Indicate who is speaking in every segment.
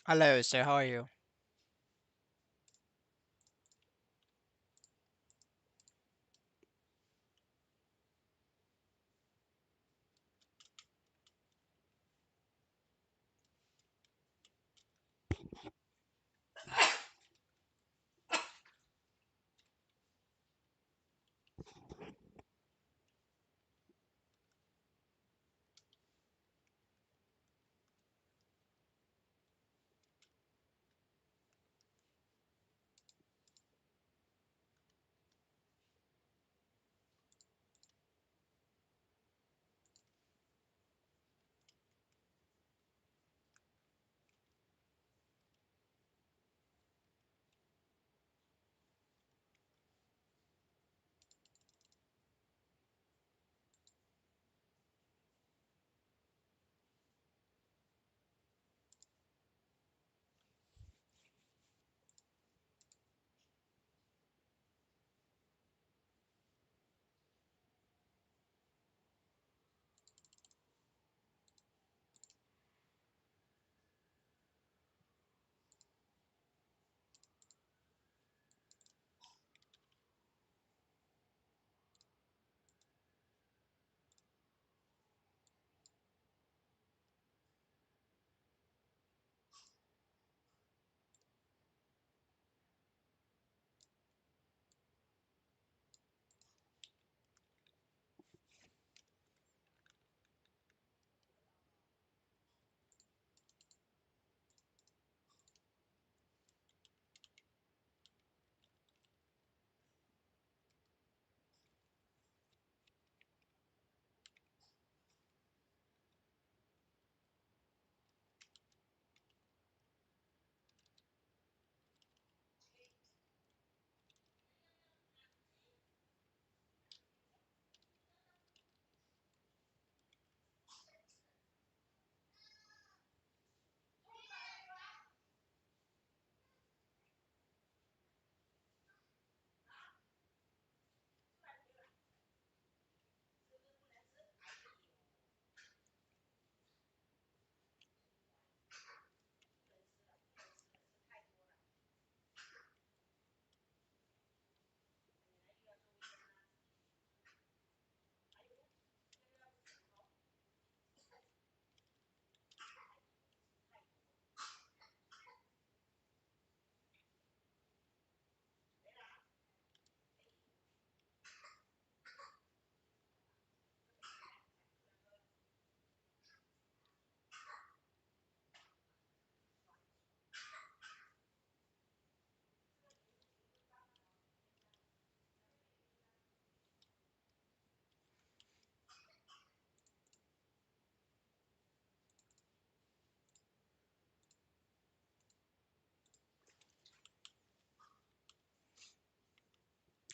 Speaker 1: Hello, sir. How are you?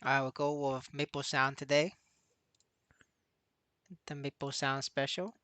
Speaker 1: I will go with Maple Sound today. The Maple Sound special.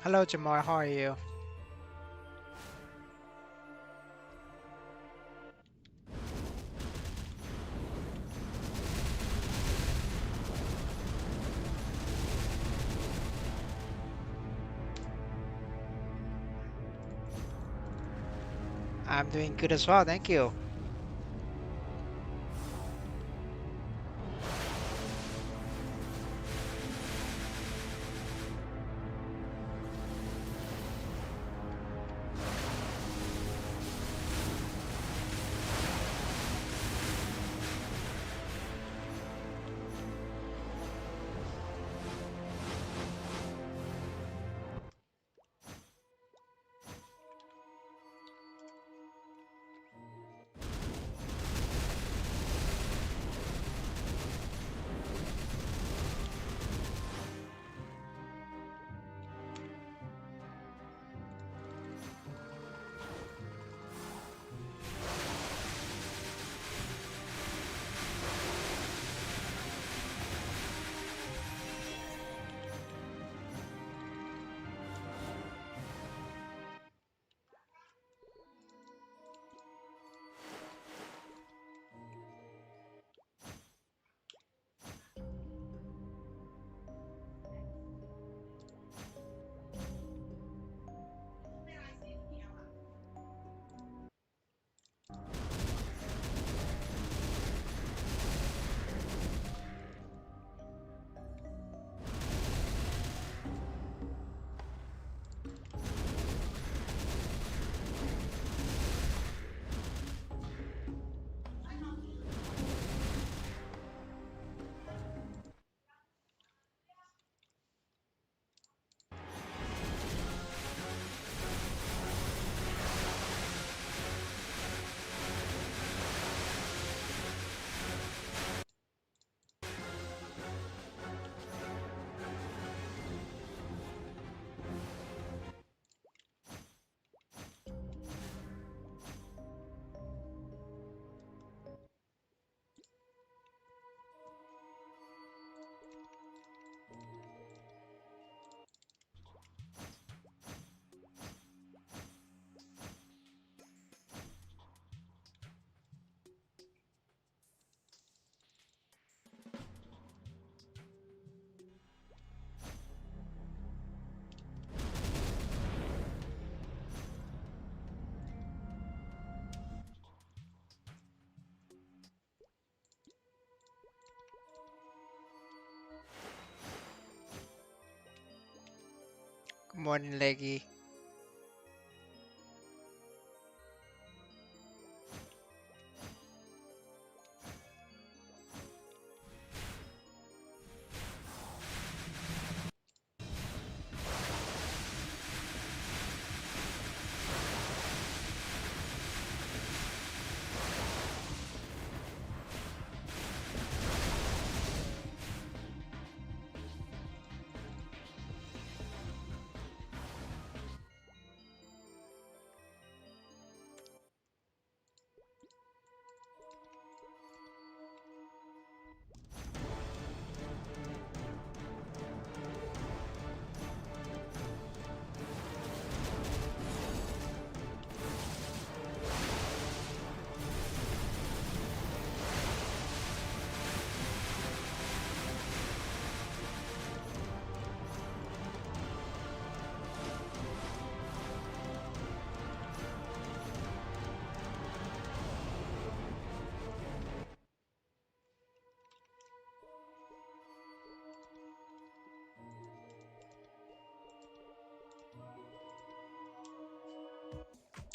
Speaker 1: Hello, Jamar. How are you? I'm doing good as well, thank you. Good morning, Leggy.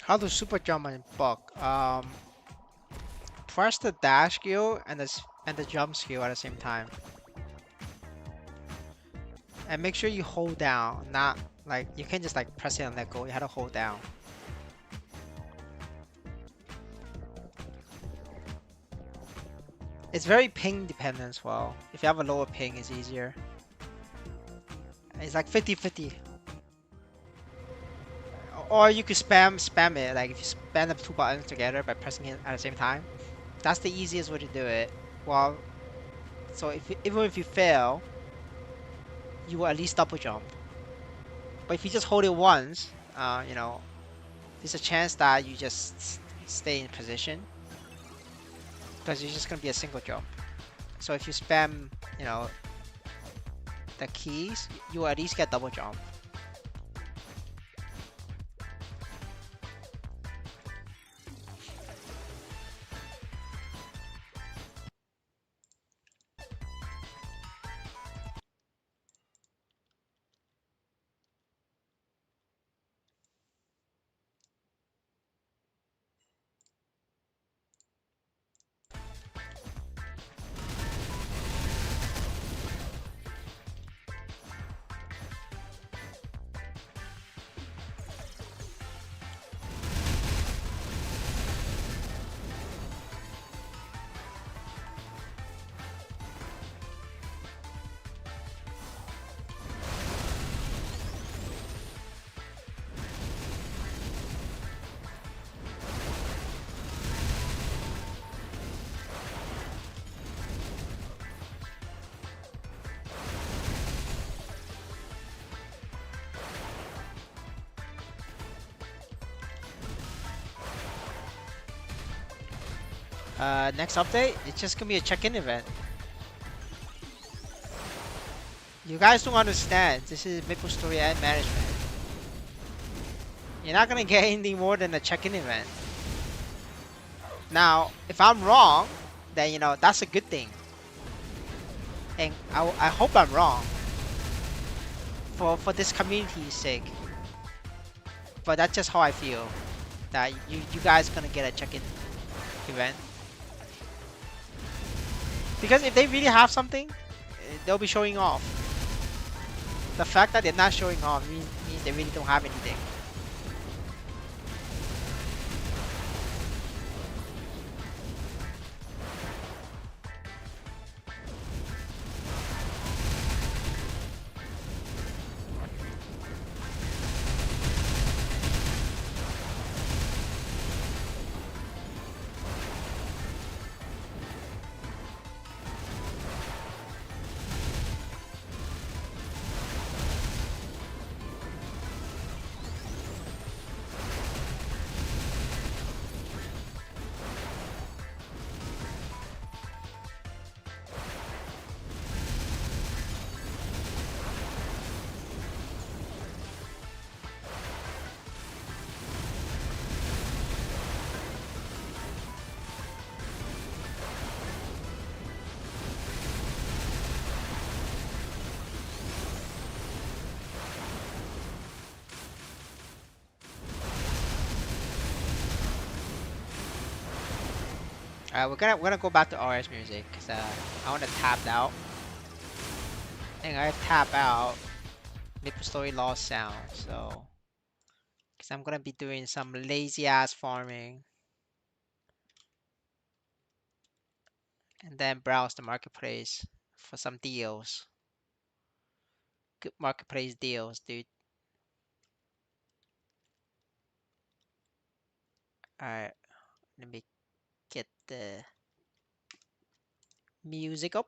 Speaker 1: How to super jump and buck? Press the dash skill and the jump skill at the same time, and make sure you hold down. Not like you can't just like press it and let go. You have to hold down. It's very ping dependent as well. If you have a lower ping, it's easier. It's like 50-50. Or you could spam it. Like if you spam the two buttons together by pressing it at the same time, that's the easiest way to do it. Well, so even if you fail, you will at least double jump. But if you just hold it once, there's a chance that you just stay in position because it's just gonna be a single jump. So if you spam, you know, the keys, you at least get double jump. Next update, it's just gonna be a check-in event. You guys don't understand. This is Maplestory N management. You're not gonna get anything more than a check-in event. Now, if I'm wrong, then that's a good thing, and I hope I'm wrong for this community's sake. But that's just how I feel. That you guys gonna get a check-in event. Because if they really have something, they'll be showing off. The fact that they're not showing off means they really don't have anything. We're gonna go back to RS music because I want to tap out. And I tap out Maplestory lost sound, so because I'm gonna be doing some lazy ass farming and then browse the marketplace for some deals. Good marketplace deals, dude. Alright, let me get the music up.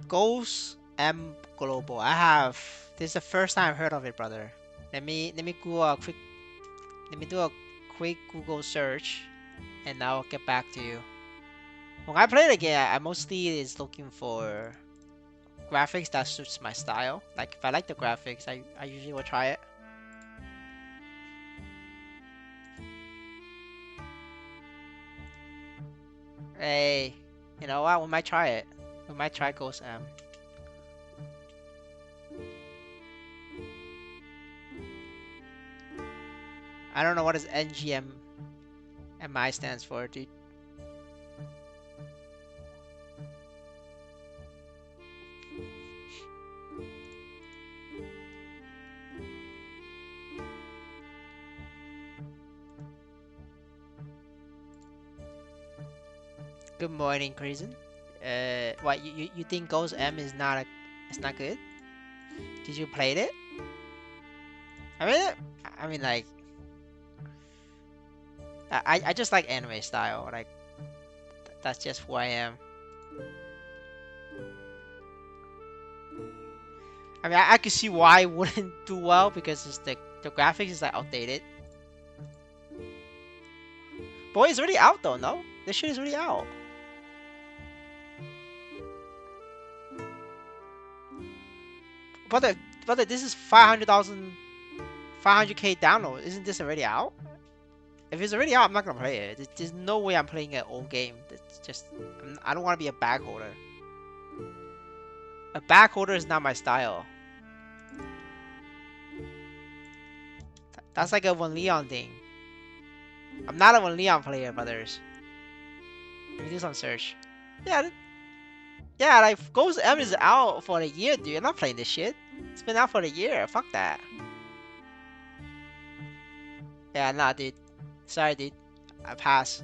Speaker 1: Ghost M Global. This is the first time I've heard of it, brother. Let me do a quick Google search, and I'll get back to you. When I play the game, I mostly is looking for graphics that suits my style. Like if I like the graphics, I usually will try it. Hey, you know what? We might try it. We might try Ghost M. I don't know what is NGMMI stands for, dude. Good morning, Crimson. What you think Ghost M is not it's not good? Did you play it? I mean, I mean like I just like anime style. Like that's just who I am. I mean, I could see why it wouldn't do well because it's the graphics is like outdated. Boy, it's already out though, no? This shit is already out. But this is 500,000, 500K download. Isn't this already out? If it's already out, I'm not gonna play it. There's no way I'm playing an old game. That's just I don't want to be a bag holder. A bag holder is not my style. That's like a One Leon thing. I'm not a One Leon player, brothers. Let me do some search. Yeah, yeah, like Ghost M is out for a year, dude. I'm not playing this shit. It's been out for a year. Fuck that. Yeah, nah, dude. Sorry, dude. I pass.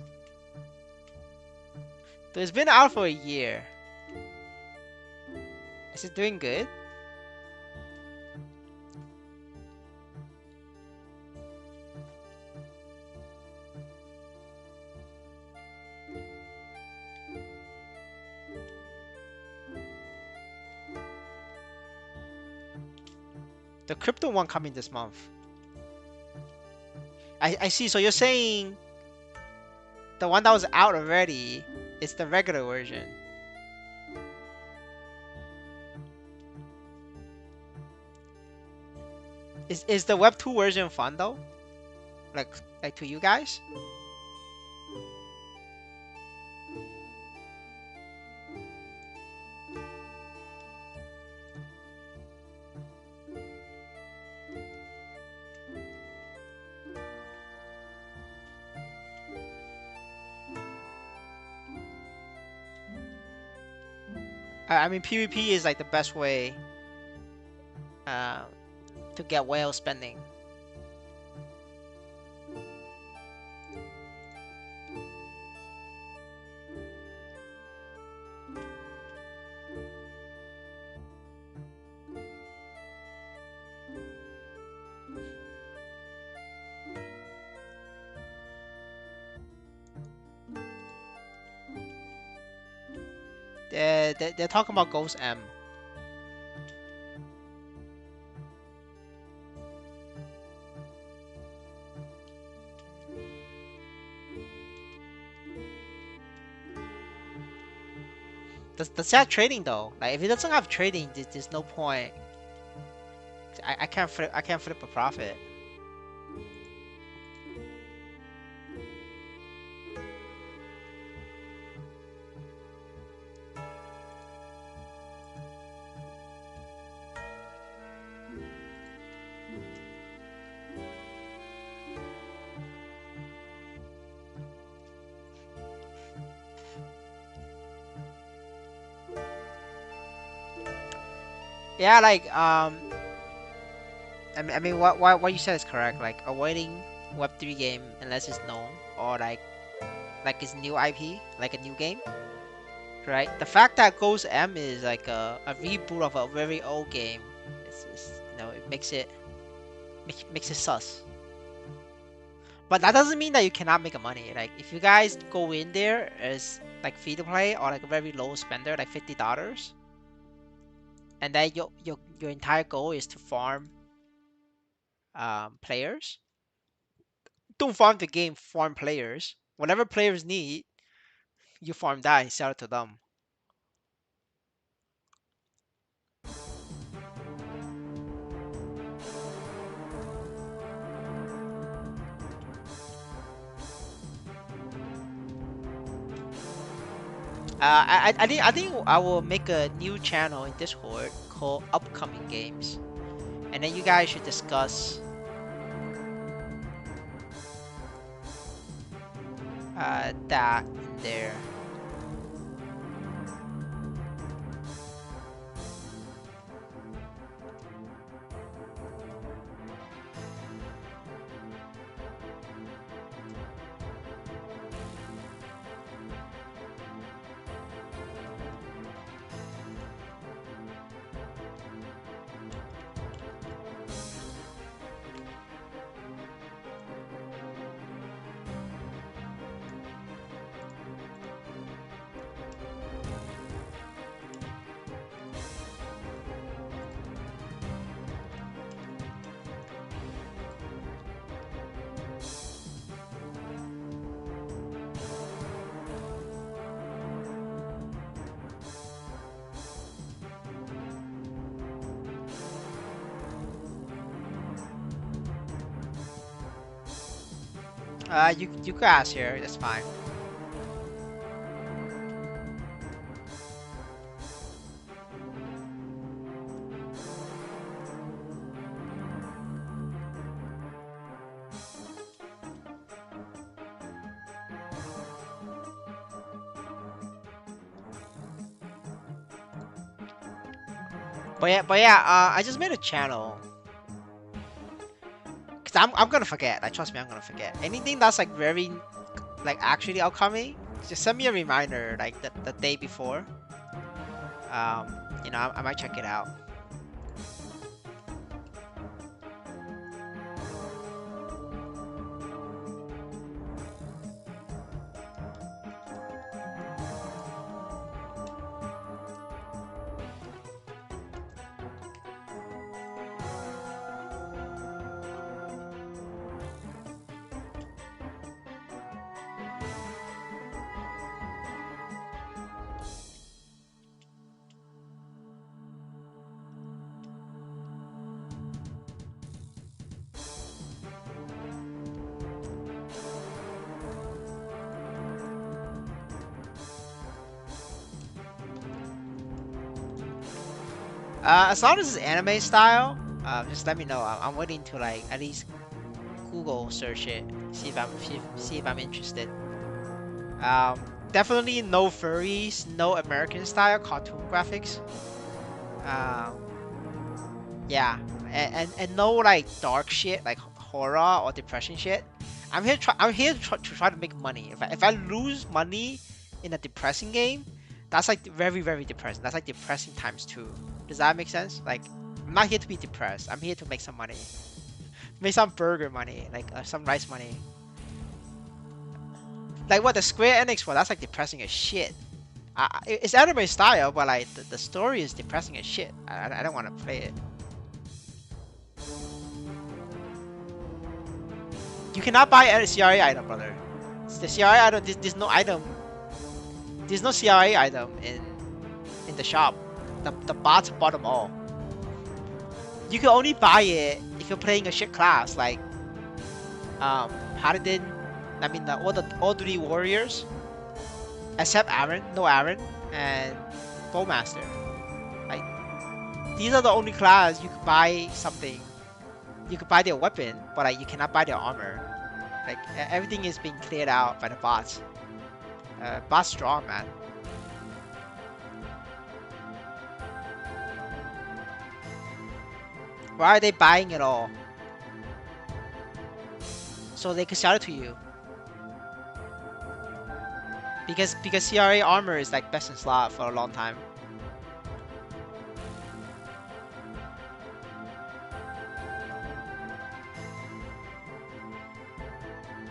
Speaker 1: Dude, it's been out for a year. Is it doing good? The crypto one coming this month. I see. So you're saying the one that was out already is the regular version. Is the Web 2 version fun though? Like to you guys? I mean PvP is like the best way uh, to get whale spending. They're talking about Ghost M. Does it have trading though? Like if it doesn't have trading, there's no point. I can't flip a profit. Yeah, like I mean what you said is correct. Like avoiding Web3 game unless it's known or like it's new IP, like a new game, right? The fact that Ghost M is like a reboot of a very old game, it's it makes it sus. But that doesn't mean that you cannot make money. Like if you guys go in there as like free to play or like a very low spender, like $50, and then your entire goal is to farm players. Don't farm the game, farm players. Whatever players need, you farm that and sell it to them. I think I will make a new channel in Discord called Upcoming Games, and then you guys should discuss that in there. You guys here, that's fine. But yeah, I just made a channel. Cause I'm gonna forget. Like trust me, I'm gonna forget. Anything that's like very like actually upcoming, just send me a reminder like the day before. I might check it out. As long as it's anime style, just let me know. I'm willing to like at least Google search it, see if I'm interested. Um, Definitely no furries, no American style cartoon graphics. Um, yeah, and no like dark shit like horror or depression shit. I'm here to try to make money. If I lose money in a depressing game, that's like very depressing. That's like depressing times two. Does that make sense? Like I'm not here to be depressed. I'm here to make some money, make some burger money, like some rice money. Like what the Square Enix for? That's like depressing as shit. It's anime style, but like the story is depressing as shit. I don't want to play it. You cannot buy a CRA item, brother. The CRA item, there's no item. There's no CRA item in the shop. The bots bought them all. You can only buy it if you're playing a shit class like Paladin. I mean all three warriors except Aaron, no Aaron, and Bowmaster. Like these are the only class you can buy something. You can buy their weapon, but like you cannot buy their armor. Like everything is being cleared out by the bots. Bots strong, man. Why are they buying it all? So they can sell it to you. Because CRA armor is like best in slot for a long time.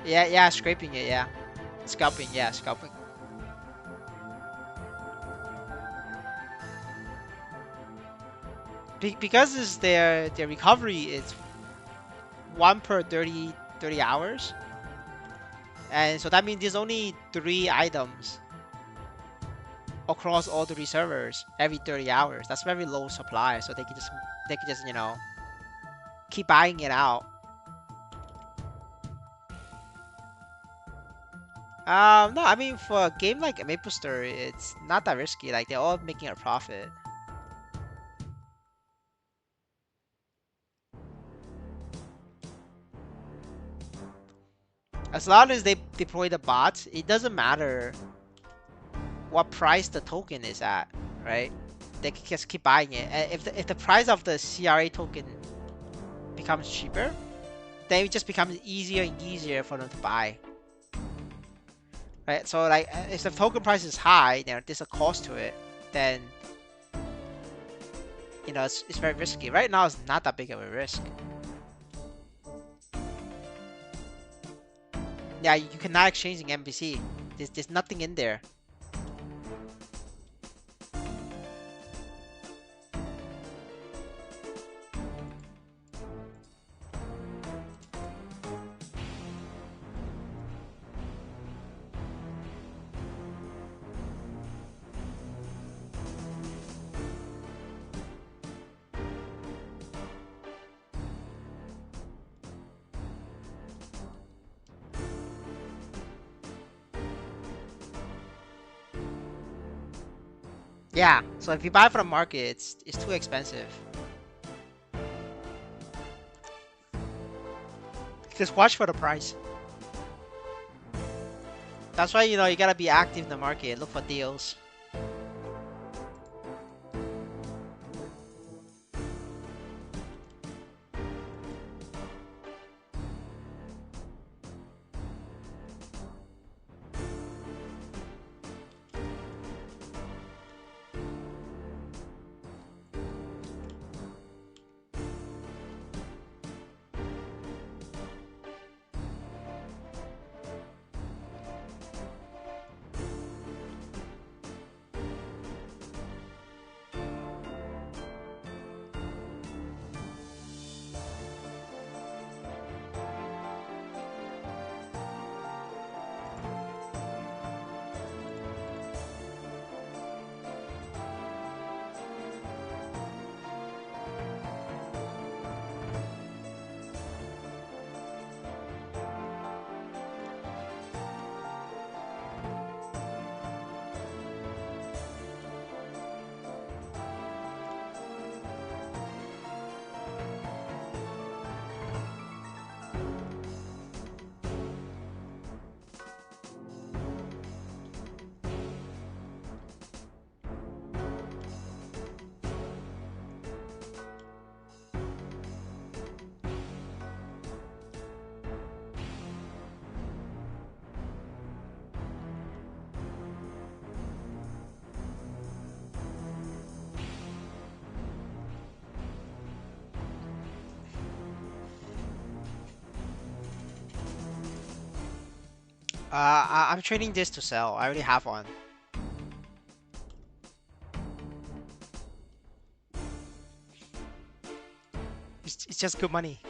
Speaker 1: Yeah, scraping it, yeah. Scalping, yeah, scalping. Because it's their recovery is 1 per 30 hours. And so that means there's only 3 items across all 3 servers every 30 hours. That's very low supply, so they can just keep buying it out. No, I mean for a game like Maplestory, it's not that risky. Like they're all making a profit. As long as they deploy the bots, it doesn't matter what price the token is at, right? They can just keep buying it. And if the price of the CRA token becomes cheaper, then it just becomes easier and easier for them to buy, right? So like if the token price is high, there's a cost to it, then it's very risky. Right now, it's not that big of a risk. Yeah, you cannot exchanging NPC. There's nothing in there. Yeah, so if you buy from the market, it's too expensive. Just watch for the price. That's why you gotta be active in the market. Look for deals. I'm trading this to sell. I already have one. It's just good money.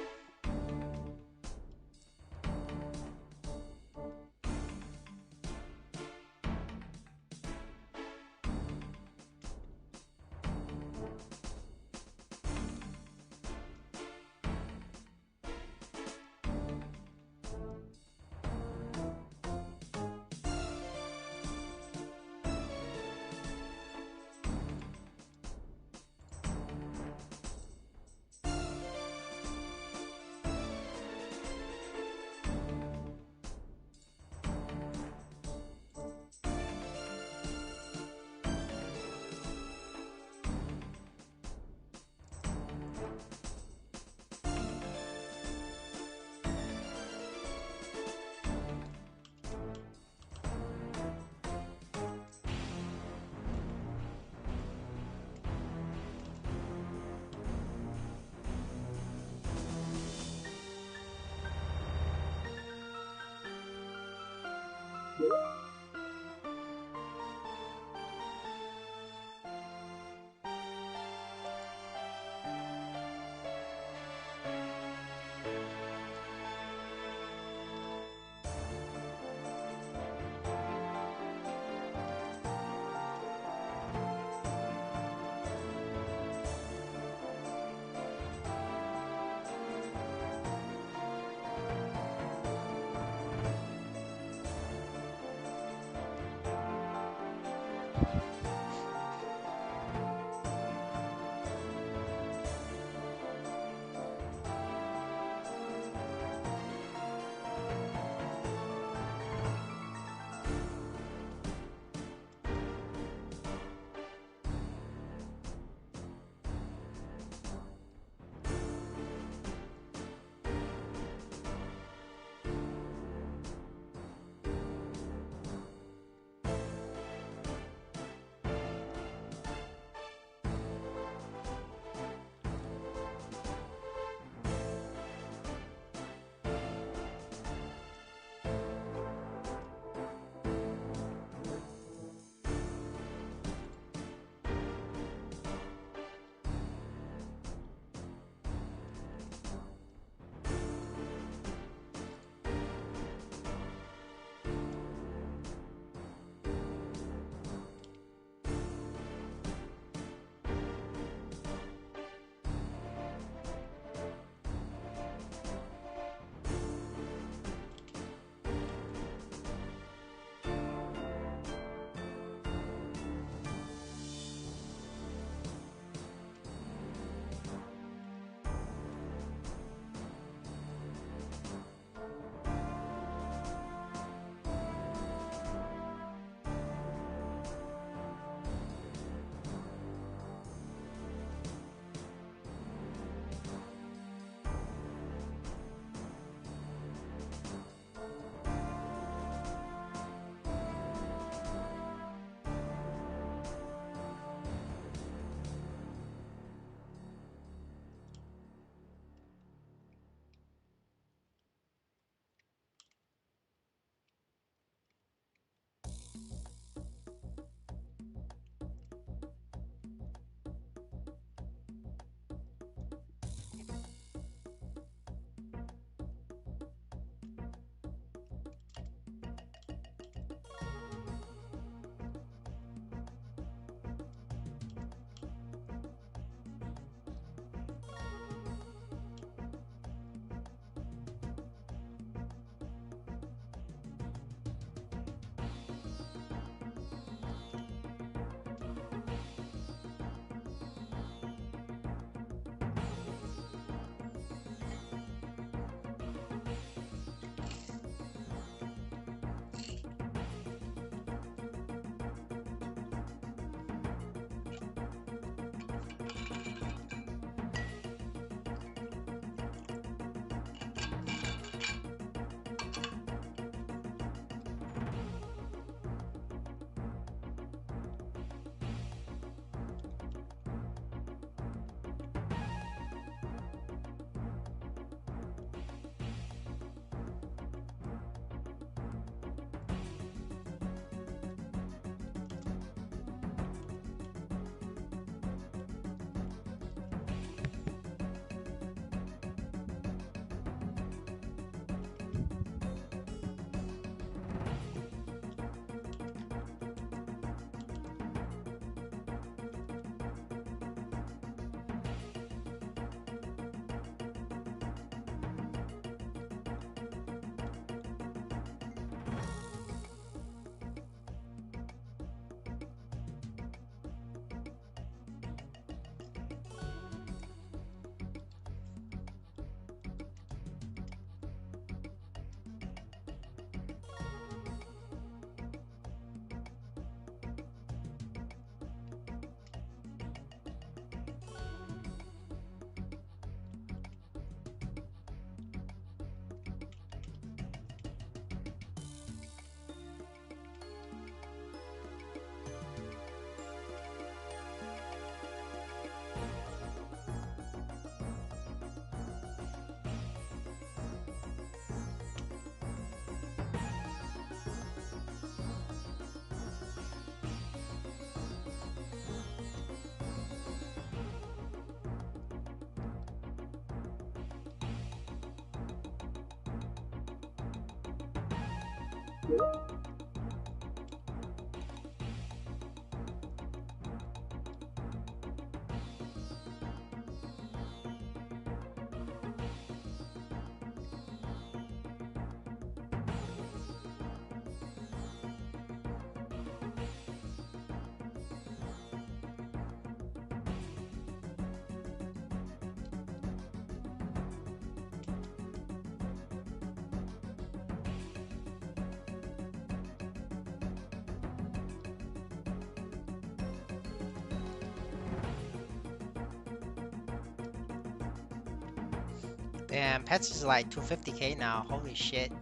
Speaker 1: Damn, pets is like 250k now. Holy shit.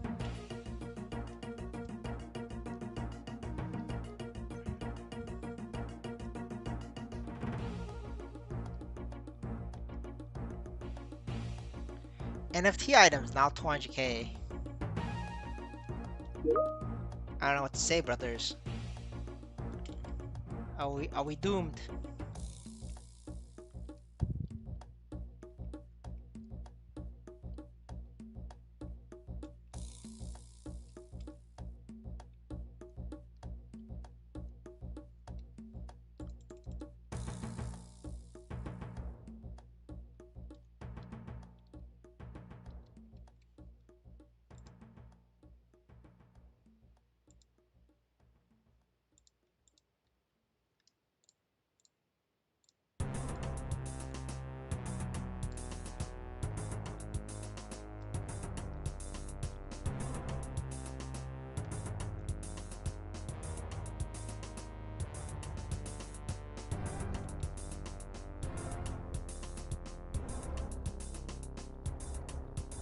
Speaker 1: NFT items now 200k. I don't know what to say, brothers. Are we doomed?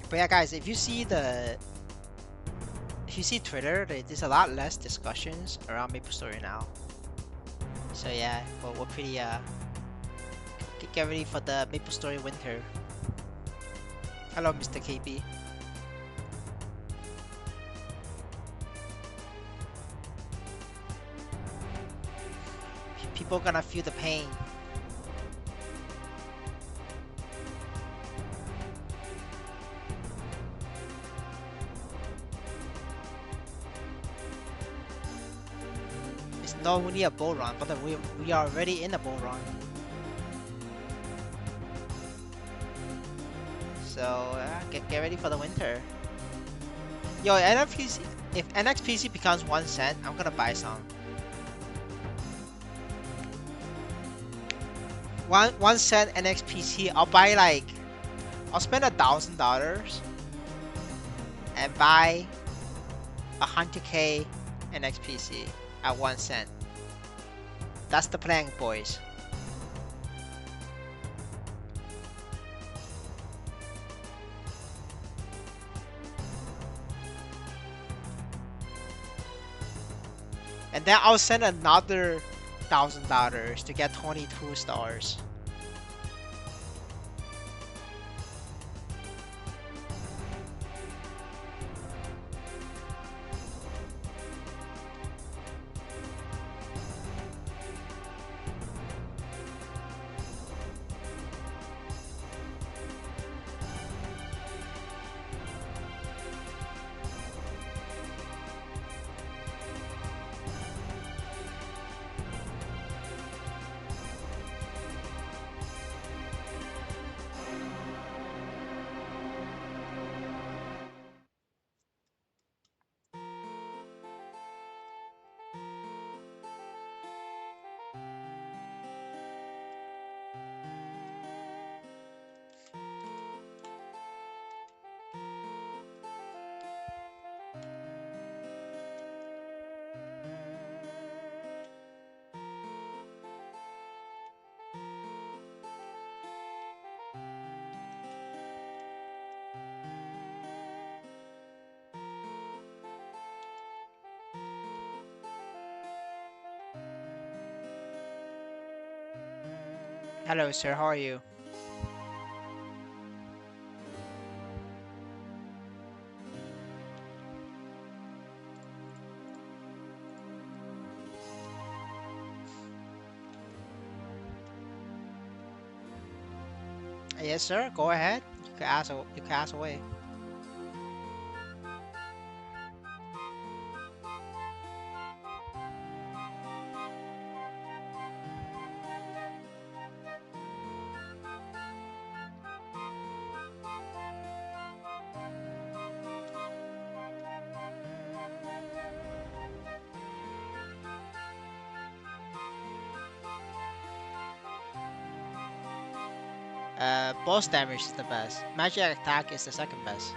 Speaker 1: But yeah, guys, if you see Twitter, there's a lot less discussions around Maplestory now. So yeah, we're pretty get ready for the Maplestory winter. Hello, Mr. KB. People gonna feel the pain. It's not only a bull run, but we are already in a bull run. So get ready for the winter. Yo, NFPC, if NXPC becomes 1 cent, I'm gonna buy some. 1 cent NXPC, I'll spend $1,000 and buy 100k NXPC at 1 cent. That's the plan, boys. And then I'll send another $1,000 to get 22 stars. Hello, sir. How are you? Yes, sir. Go ahead. You can ask. You can ask away. Boss damage is the best. Magic attack is the second best.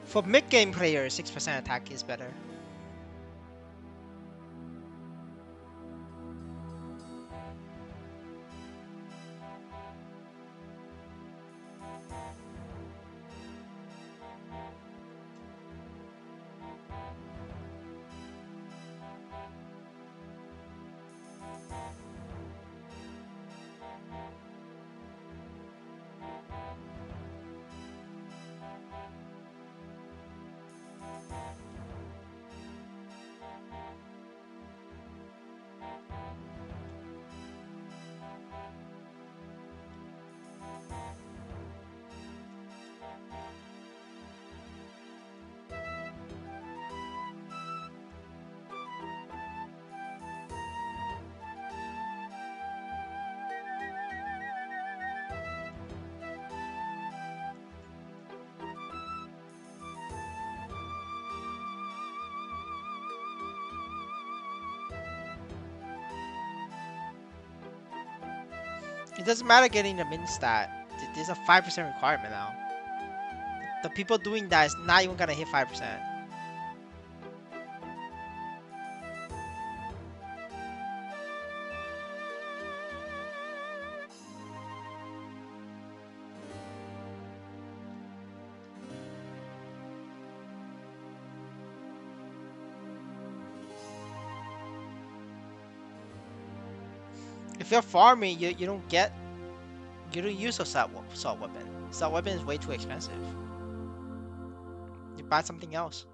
Speaker 1: For mid-game players, 6% attack is better. It doesn't matter getting the min stat. There's a 5% requirement now. The people doing that is not even gonna hit 5%. If you're farming, you don't use a assault weapon. Assault weapon is way too expensive. You buy something else.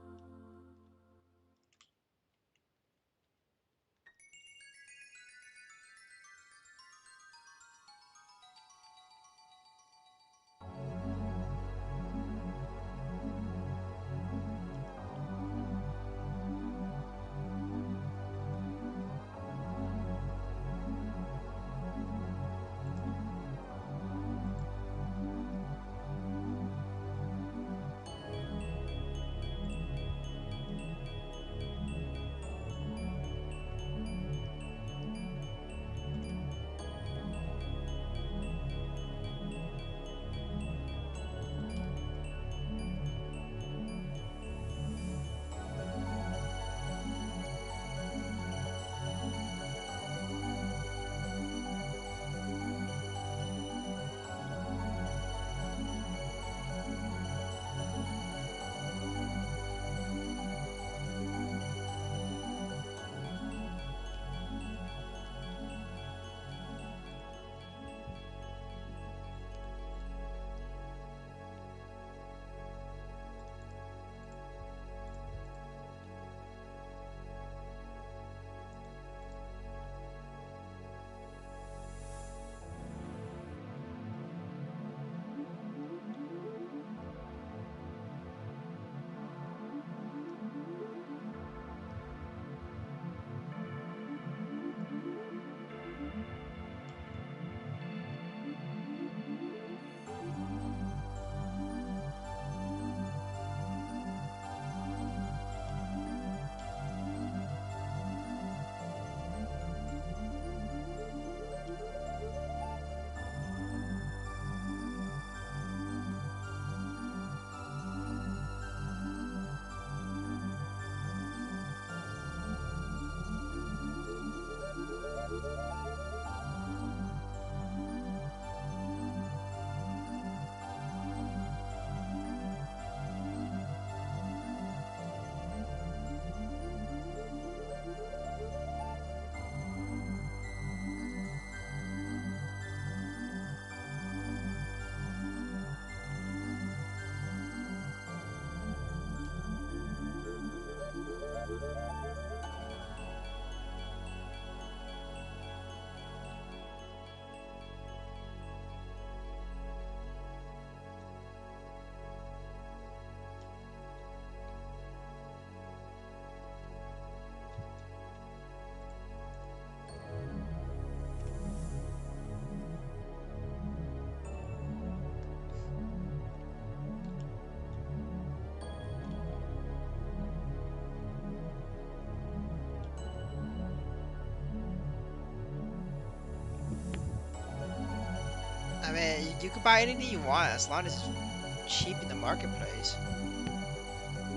Speaker 1: I mean, you can buy anything you want as long as it's cheap in the marketplace.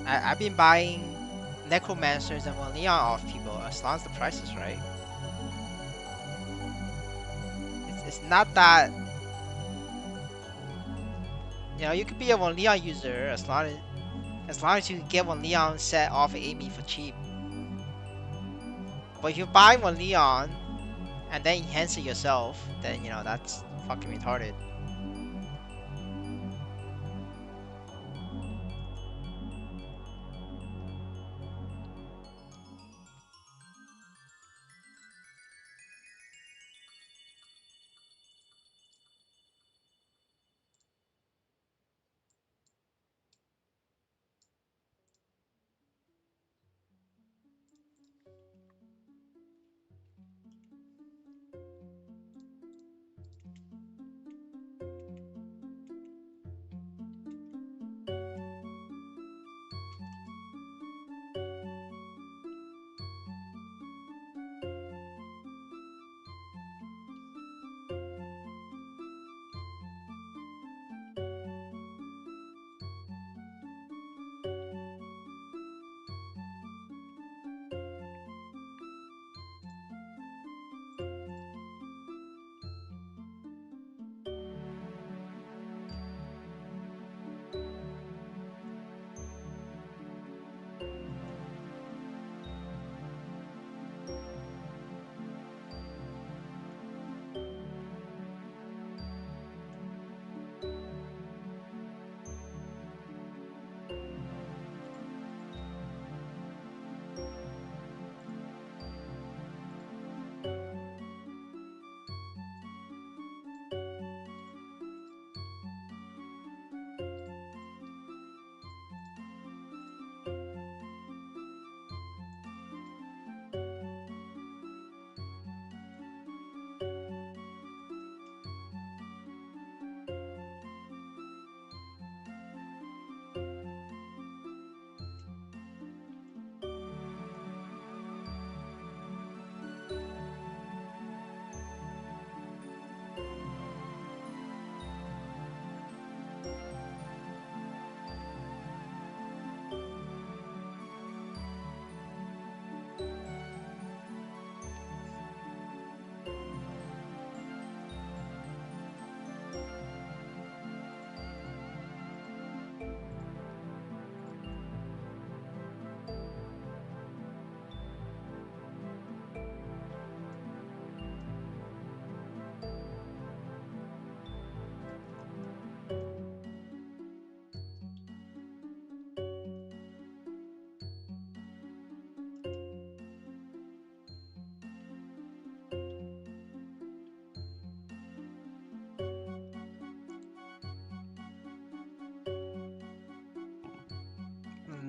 Speaker 1: I've been buying necromancers and Neon off people as long as the price is right. It's not that, you could be a One Leon user as long as you can get One Leon set off Amy for cheap. But if you buy One Leon and then enhance it yourself, then that's fucking retarded.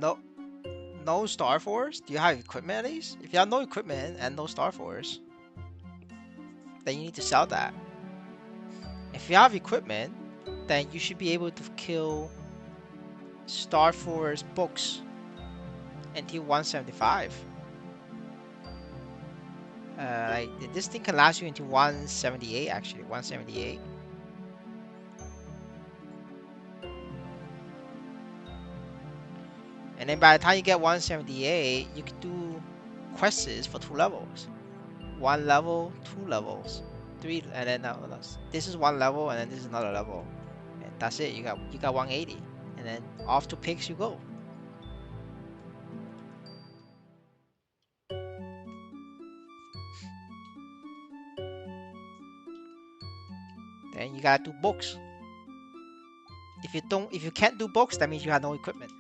Speaker 1: No, no Star Force? Do you have equipment at least? If you have no equipment and no Star Force, then you need to sell that. If you have equipment, then you should be able to kill Star Force books until 175. Like this thing can last you until 178 actually, 178. And then by the time you get 178, you can do quests for 2 levels. 1 level, 2 levels, three, and then this is 1 level, and then this is another level, and that's it. You got 180, and then off to picks you go. Then you gotta do books. If you can't do books, that means you have no equipment.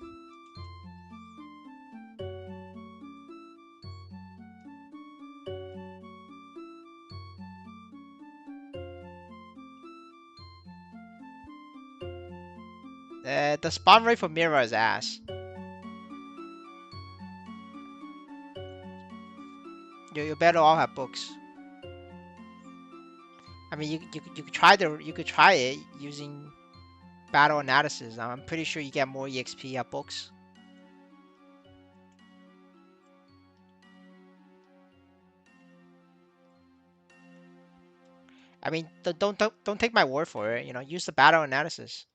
Speaker 1: The spawn rate for Mirror is ass. You better all have books. I mean, you could try it using battle analysis. I'm pretty sure you get more EXP at books. I mean, don't take my word for it. You know, use the battle analysis.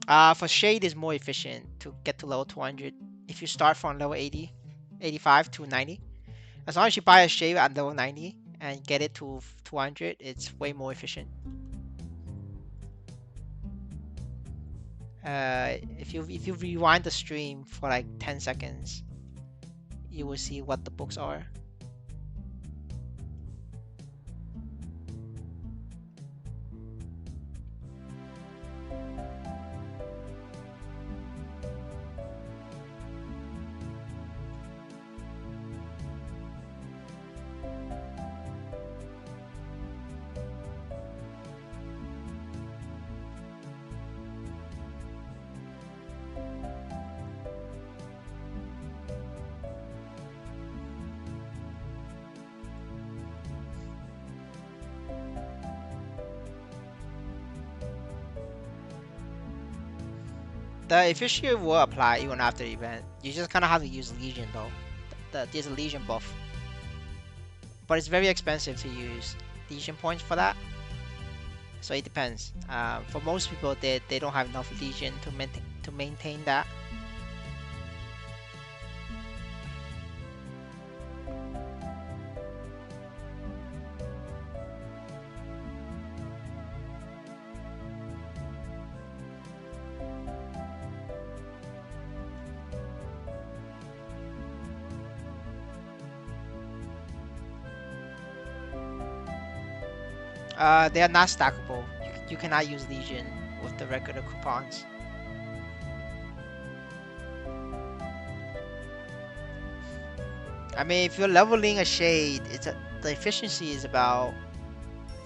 Speaker 1: For Shade is more efficient to get to level 200 if you start from level 80, 85 to 90. As long as you buy a Shade at level 90 and get it to 200, it's way more efficient. If you rewind the stream for like 10 seconds, you will see what the books are. The efficiency will apply even after the event. You just kind of have to use Legion though. There's a Legion buff, but it's very expensive to use Legion points for that. So it depends. For most people, they don't have enough Legion to maintain that. They are not stackable. You cannot use Legion with the regular coupons. I mean, if you're leveling a Shade, the efficiency is about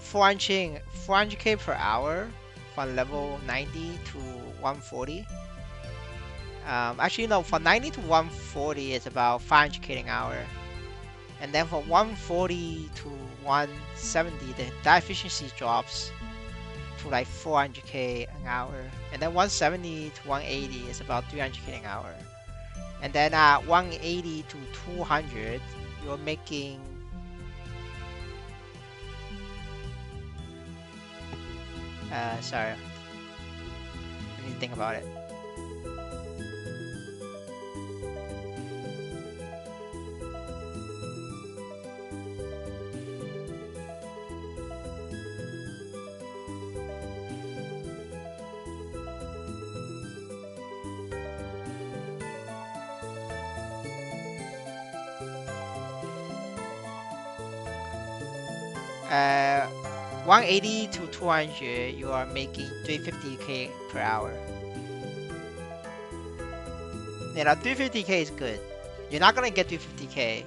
Speaker 1: 400k per hour from level 90 to 140. Actually, no, from 90 to 140 it's about 500k an hour. And then from 140 to 170, that efficiency drops to like 400k an hour. And then 170 to 180 is about 300k an hour. And then at 180 to 200, you're making sorry, I need to think about it. 180 to 200, you are making 350k per hour. You know, 350k is good. You're not gonna get 350k,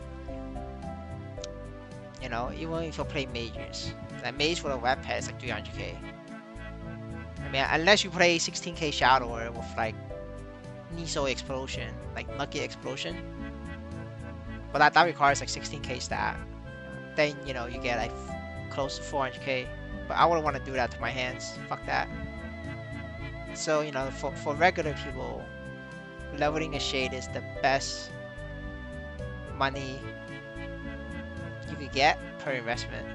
Speaker 1: you know, even if you play majors. Like mage for a web pet is like 300k. I mean, unless you play 16k Shadower with like Niso Explosion, like Lucky Explosion. But that requires like 16k stat. Then, you know, you get like close to 400k. But I wouldn't want to do that to my hands. Fuck that. So, you know, for regular people, leveling a Shade is the best money you could get per investment.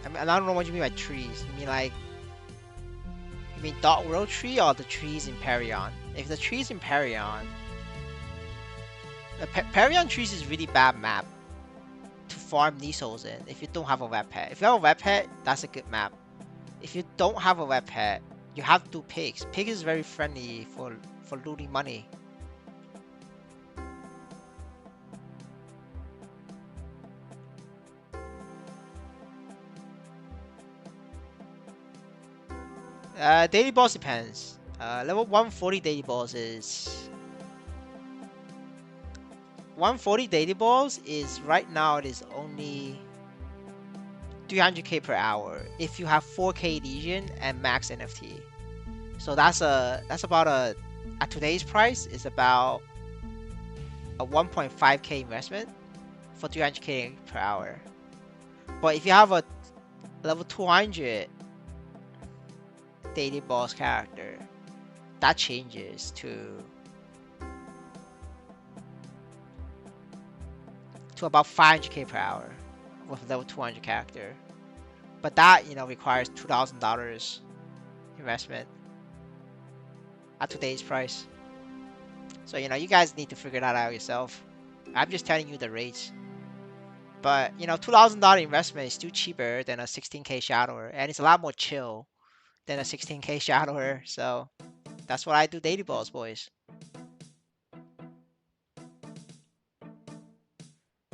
Speaker 1: I mean, I don't know what you mean by trees. You mean like, you mean Dot World Tree or the trees in Perion? If the trees in Perion, the Perion trees is really bad map to farm Nisos in if you don't have a web pet. If you have a web pet, that's a good map. If you don't have a web pet, you have to do pigs. Pig is very friendly for looting money. Daily boss depends. Level 140 daily boss is 140 daily balls is right now it is only 300k per hour if you have 4k Legion and max NFT. So that's about at today's price is about a 1.5k investment for 300k per hour. But if you have a level 200 daily boss character, that changes to about 500k per hour with level 200 character. But that, requires $2,000 investment at today's price. So, you guys need to figure that out yourself. I'm just telling you the rates. But, $2,000 investment is still cheaper than a 16k shadower, and it's a lot more chill than a 16k shadower. So that's what I do daily balls, boys.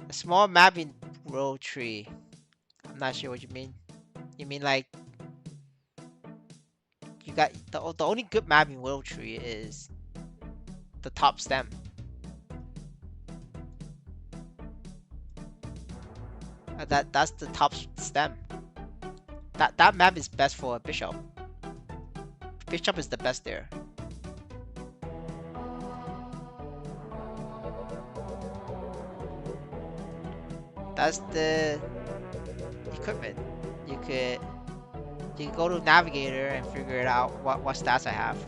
Speaker 1: A small map in row tree. I'm not sure what you mean. You mean like you got the only good map in row tree is the top stem. That's the top stem. That map is best for a bishop. Bishop is the best there. That's the equipment. You could you can go to navigator and figure it out what stats I have.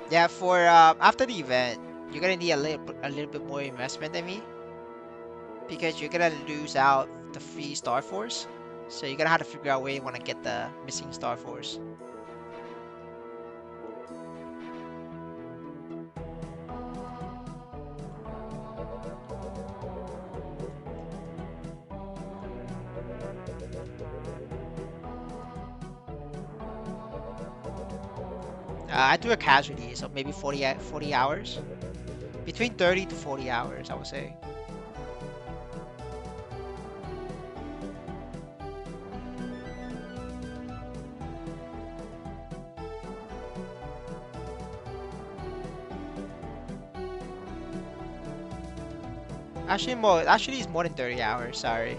Speaker 1: Yeah, for after the event, you're gonna need a little bit more investment than me because you're gonna lose out the free Star Force. So you're gonna have to figure out where you want to get the missing Star Force. I do a casualty, so maybe 40 hours. Between 30 to 40 hours, I would say. Actually it's more than 30 hours, sorry.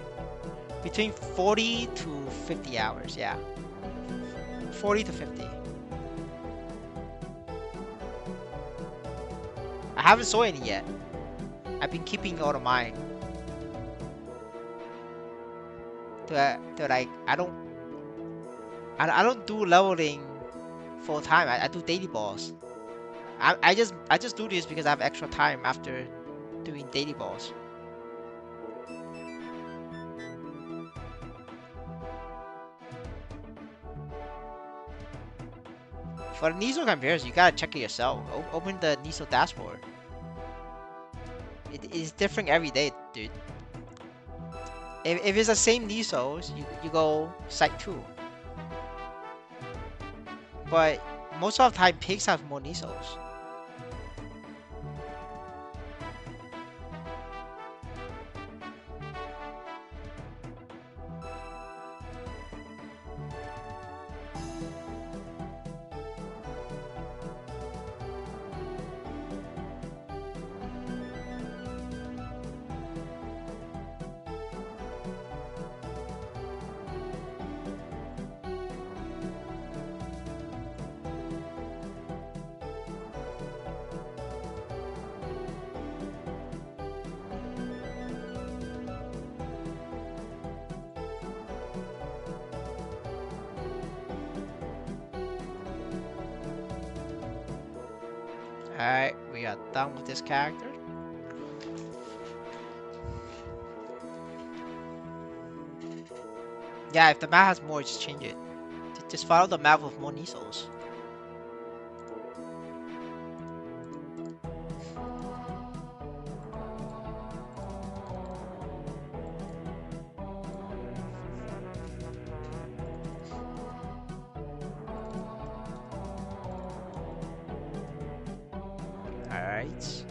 Speaker 1: Between 40 to 50 hours, yeah. 40 to 50. I haven't sold any yet. I've been keeping all of mine. To like, I don't do leveling full time. I do daily balls. I just do this because I have extra time after doing daily balls. For the Niso comparison, you gotta check it yourself. Open the Niso dashboard. It is different every day, dude. If it's the same Nisos, you go site 2. But most of the time, pigs have more Nisos. Alright, we are done with this character. Yeah, if the map has more, just change it. Just follow the map with more Nisos. Alright.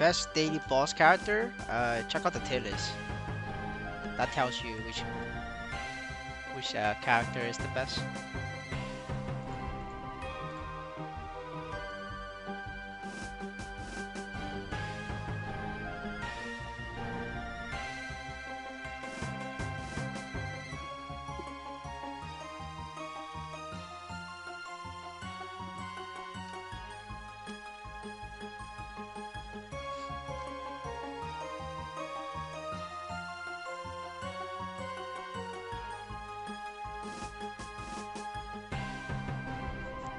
Speaker 1: best daily boss character, check out the tier list. That tells you which character is the best.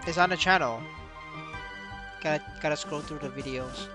Speaker 1: It's on the channel. Gotta scroll through the videos.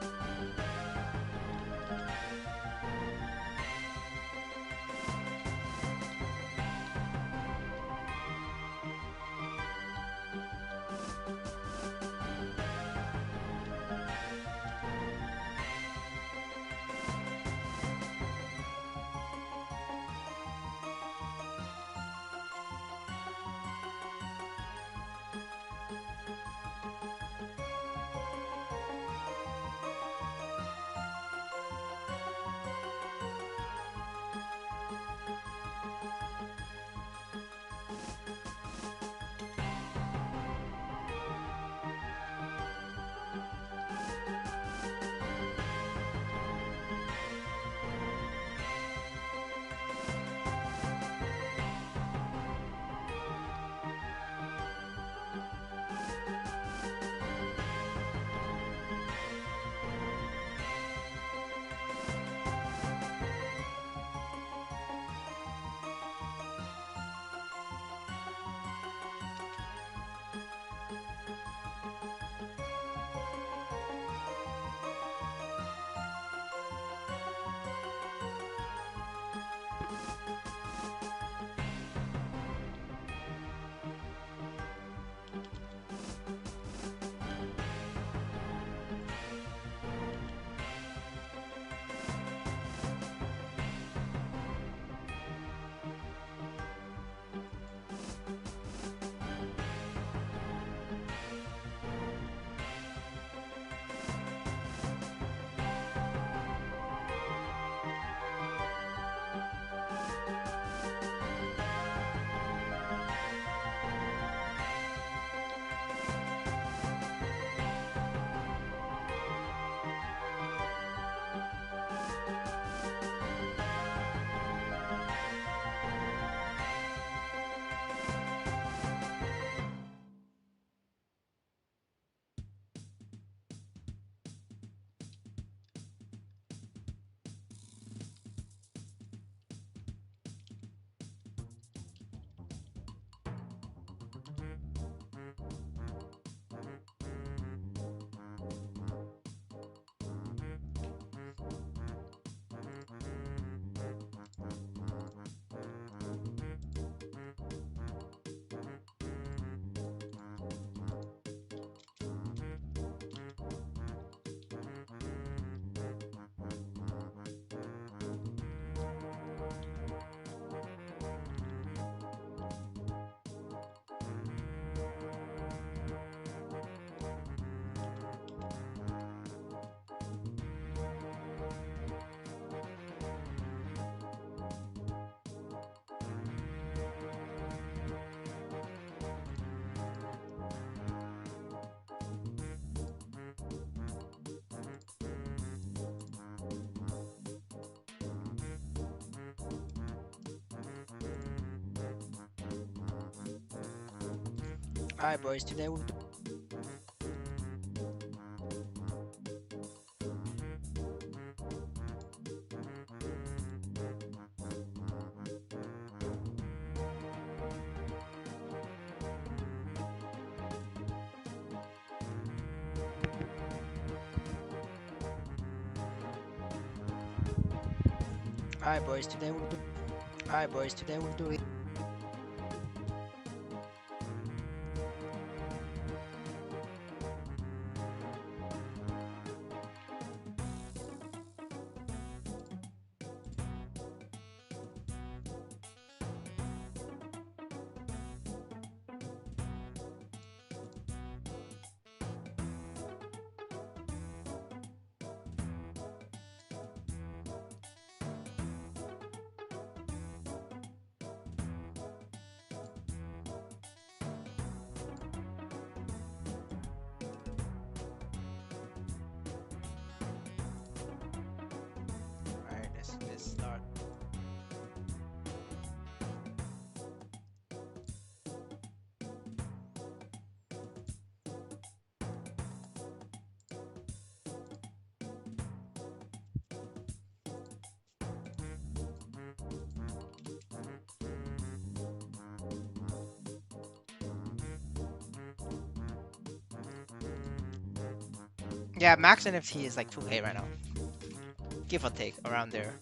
Speaker 1: Alright, boys, today we'll do. Alright, boys, today we'll do. Alright, boys, today we'll do it. Yeah, max NFT is like 2K right now, give or take around there.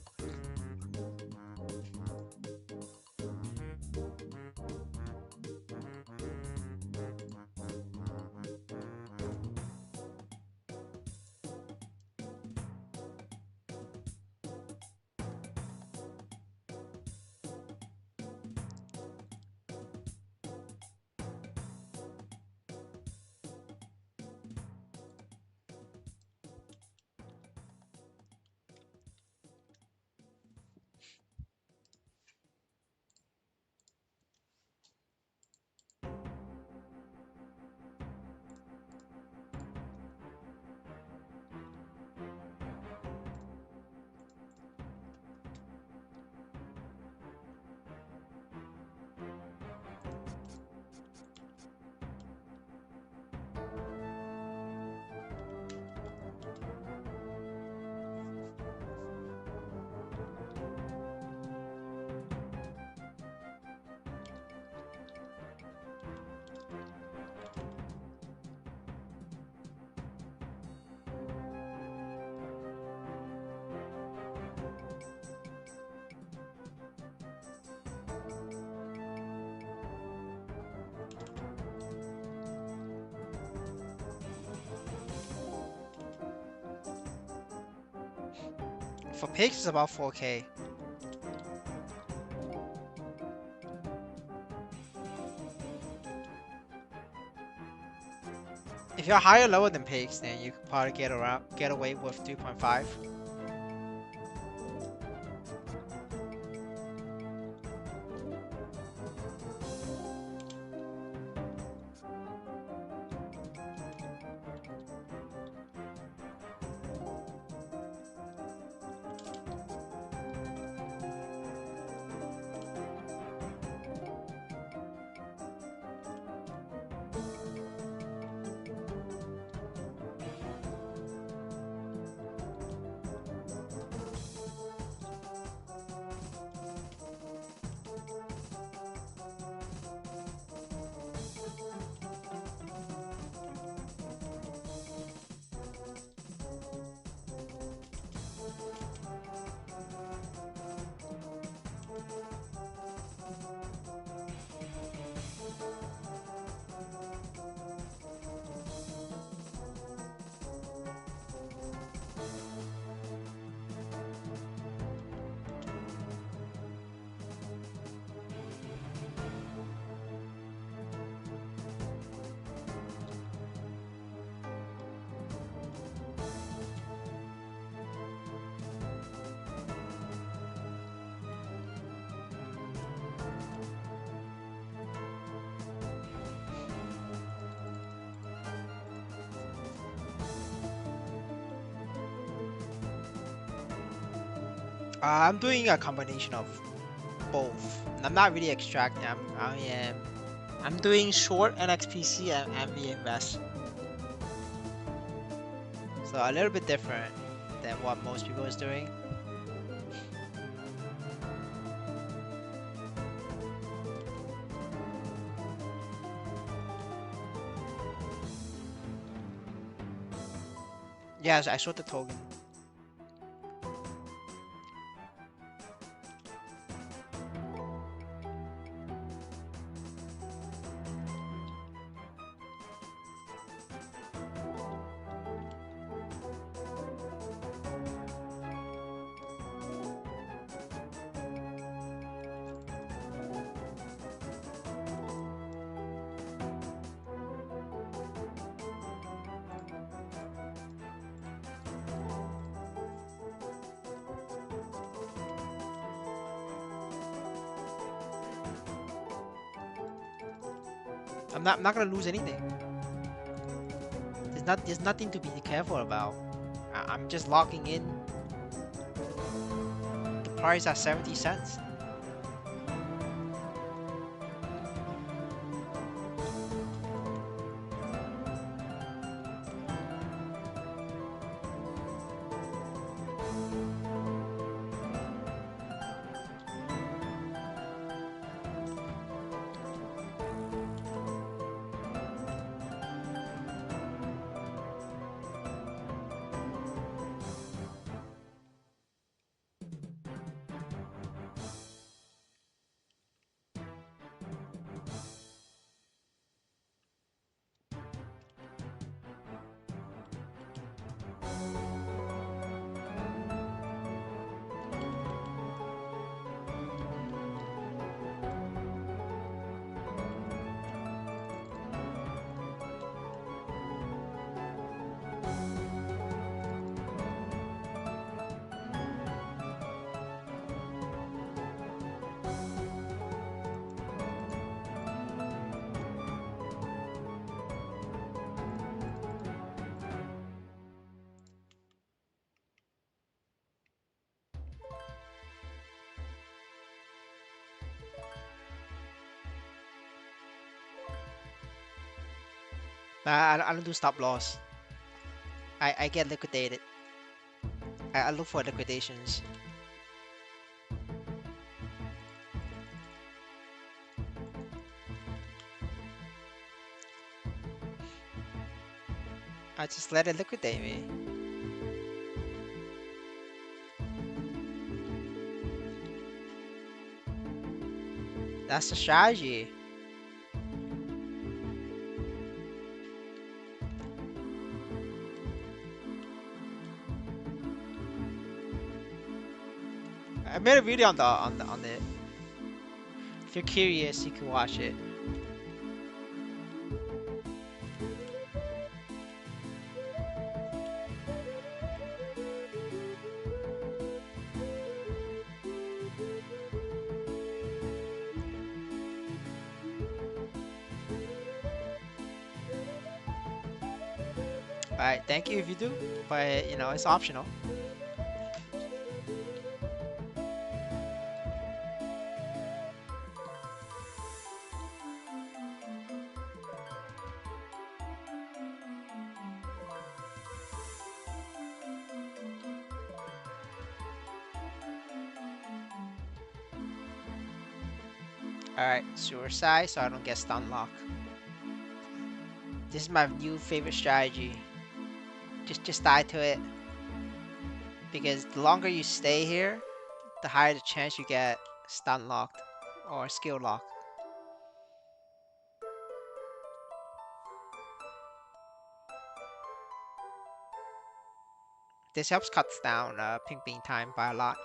Speaker 1: For pigs, it's about 4K. If you're higher lower than pigs, then you could probably get away with 3.5. I'm doing a combination of both. I'm not really extracting. I'm doing short NXPC and MV invest. So a little bit different than what most people is doing. Yes, I short the token. I'm not gonna lose anything. There's nothing to be careful about. I'm just locking in the price at 70 cents. But I don't do stop loss. I get liquidated. I look for liquidations. I just let it liquidate me. That's the strategy. I made a video on it. If you're curious, you can watch it. Alright, thank you if you do, but you know, it's optional. Alright, suicide so I don't get stun lock. This is my new favorite strategy. Just die to it. Because the longer you stay here, the higher the chance you get stun locked or skill locked. This helps cuts down pink bean time by a lot.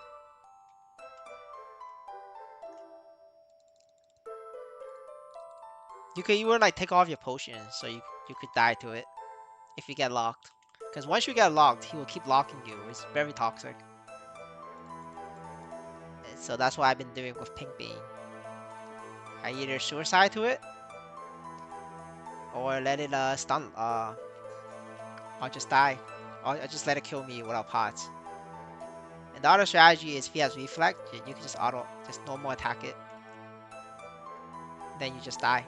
Speaker 1: You could even like take off your potions so you could die to it if you get locked. Because once you get locked, he will keep locking you. It's very toxic. So that's what I've been doing with pink bean. I either suicide to it or let it stun I'll just die. I'll just let it kill me without pots. And the other strategy is if he has reflect, you can just just normal attack it. Then you just die.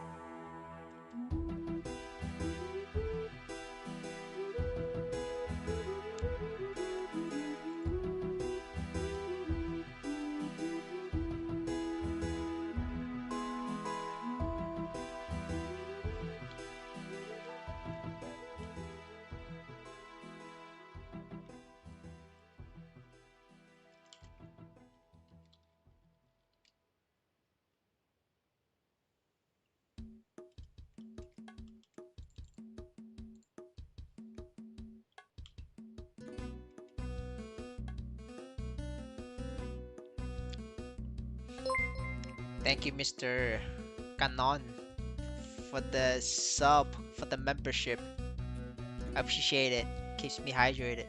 Speaker 1: Thank you, Mr. Canon, for the sub, for the membership. I appreciate it. Keeps me hydrated.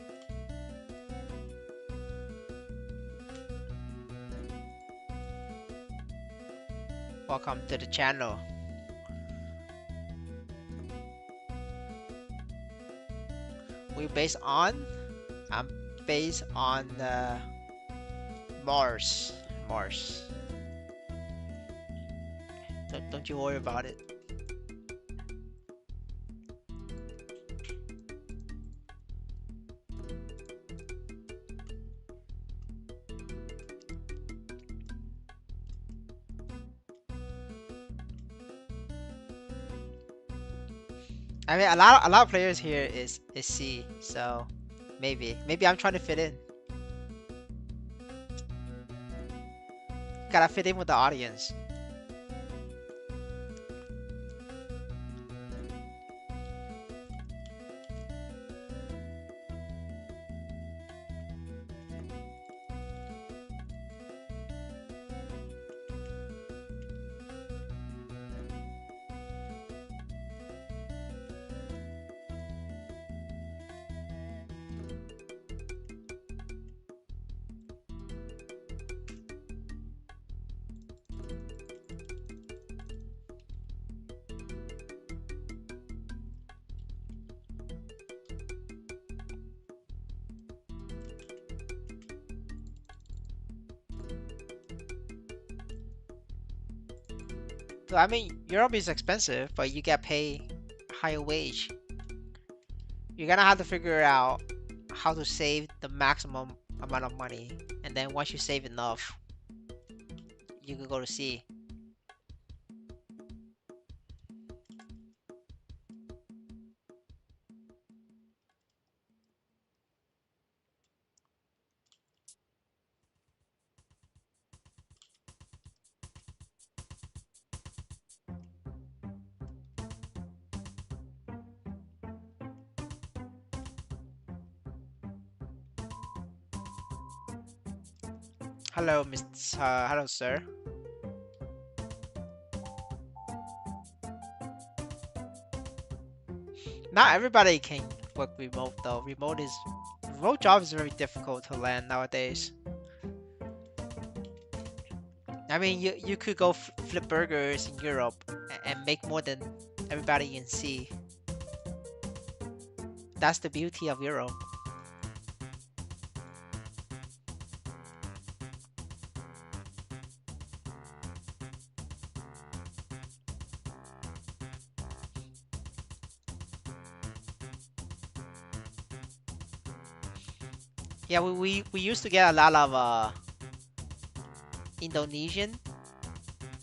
Speaker 1: Welcome to the channel. We're based on? I'm based on Mars. Mars. Don't you worry about it. I mean, a lot of players here is C, so maybe I'm trying to fit in. Gotta fit in with the audience. So I mean, Europe is expensive, but you get paid higher wage. You're gonna have to figure out how to save the maximum amount of money, and then once you save enough, you can go to sea. Hello, hello, sir. Not everybody can work remote though. Remote job is very difficult to land nowadays. I mean, you could go flip burgers in Europe and make more than everybody in C. That's the beauty of Europe. Yeah, we used to get a lot of Indonesian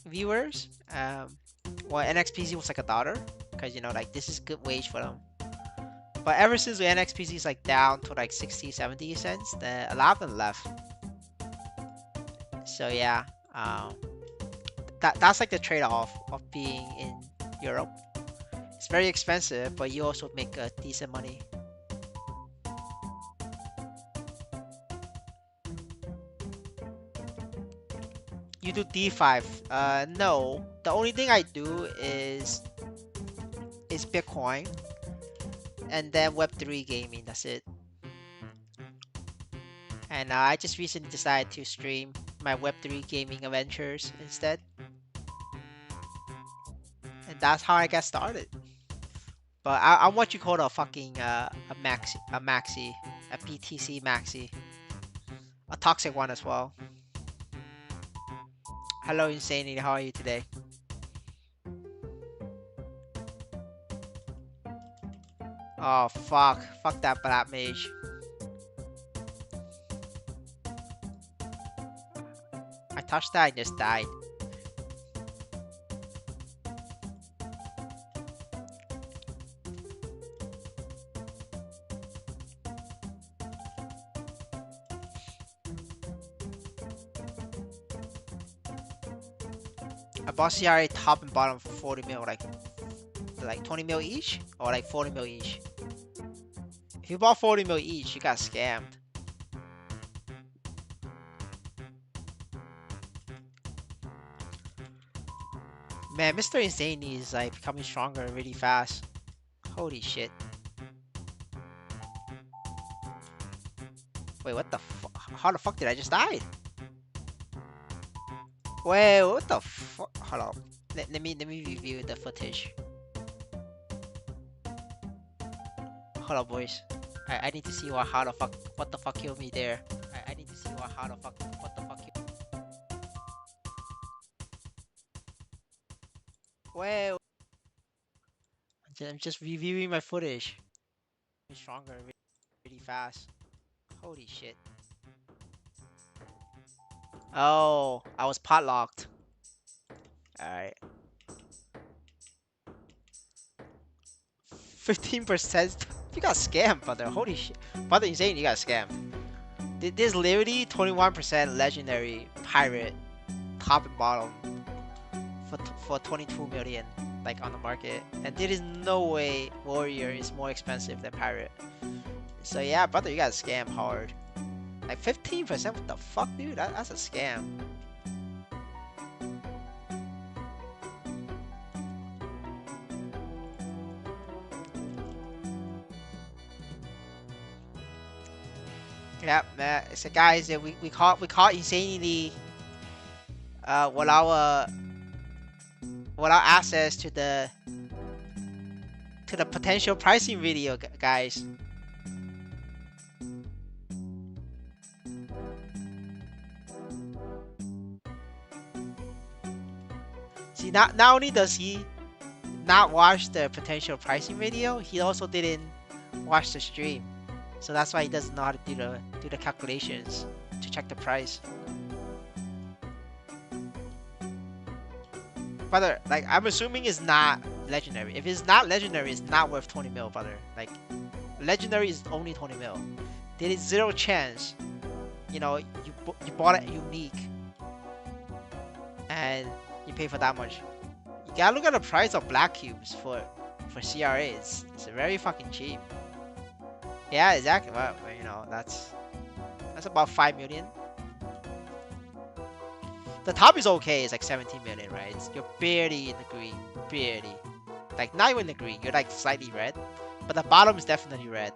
Speaker 1: viewers. Well, NXPC was like $1 because like this is good wage for them. But ever since the NXPC is like down to like 60, 70 cents, then a lot of them left. So yeah, that's like the trade-off of being in Europe. It's very expensive, but you also make decent money. You do D5? No. The only thing I do is Bitcoin, and then Web3 gaming. That's it. And I just recently decided to stream my Web3 gaming adventures instead, and that's how I got started. But I'm what you call a fucking maxi, a PTC maxi, a toxic one as well. Hello, Insanity. How are you today? Oh fuck that black mage. I touched that and just died. I bought CRA top and bottom for 40 mil, like 20 mil each, or like 40 mil each. If you bought 40 mil each, you got scammed. Man, Mr. Insane is like becoming stronger really fast. Holy shit. Wait, what the fuck? How the fuck did I just die? Wait, what the fuck? Hold on. Let me review the footage. Hold on, boys. I need to see how the fuck, what the fuck killed me there. I need to see how the fuck, what the fuck killed. Wait. I'm just reviewing my footage. Stronger really fast. Holy shit. Oh, I was potlocked. Alright. 15%? You got scammed, brother. Holy shit. Brother, Insane, you got scammed. There's literally 21% legendary pirate top and bottom for 22 million like on the market, and there is no way warrior is more expensive than pirate. So yeah, brother, you got scammed hard. Like 15%? What the fuck, dude? That's a scam. Yeah, man. So guys, we caught Insanity without access to the potential pricing video, guys. See, not only does he not watch the potential pricing video, he also didn't watch the stream. So that's why he doesn't know how to do the calculations to check the price. Brother, like I'm assuming it's not legendary. If it's not legendary, it's not worth 20 mil, brother. Like legendary is only 20 mil. There is zero chance. You know, you bought it unique and you pay for that much. You gotta look at the price of black cubes for CRA. It's very fucking cheap. Yeah, exactly. Well, you know, that's about 5 million. The top is okay. It's like 17 million, right? You're barely in the green, barely. Like not even in the green. You're like slightly red, but the bottom is definitely red.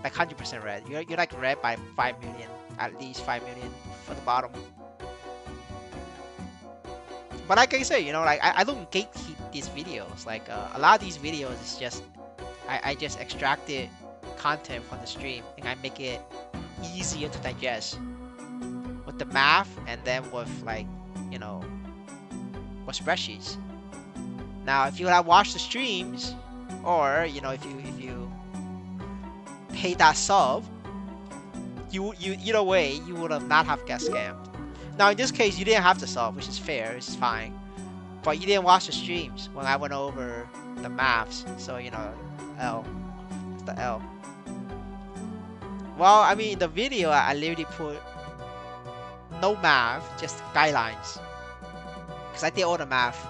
Speaker 1: Like 100% red. You're like red by 5 million, at least 5 million for the bottom. But like I say, you know, like I don't gatekeep these videos. Like a lot of these videos is just I just extracted content from the stream and I make it easier to digest with the math and then with like, you know, with spreadsheets. Now, if you have watched the streams, or you know, if you pay that sub, you either way you would have not have got scammed. Now in this case, you didn't have to sub, which is fair, it's fine. But you didn't watch the streams when I went over the maths, so you know, L. It's the L. Well, I mean, in the video, I literally put no math, just guidelines, because I did all the math.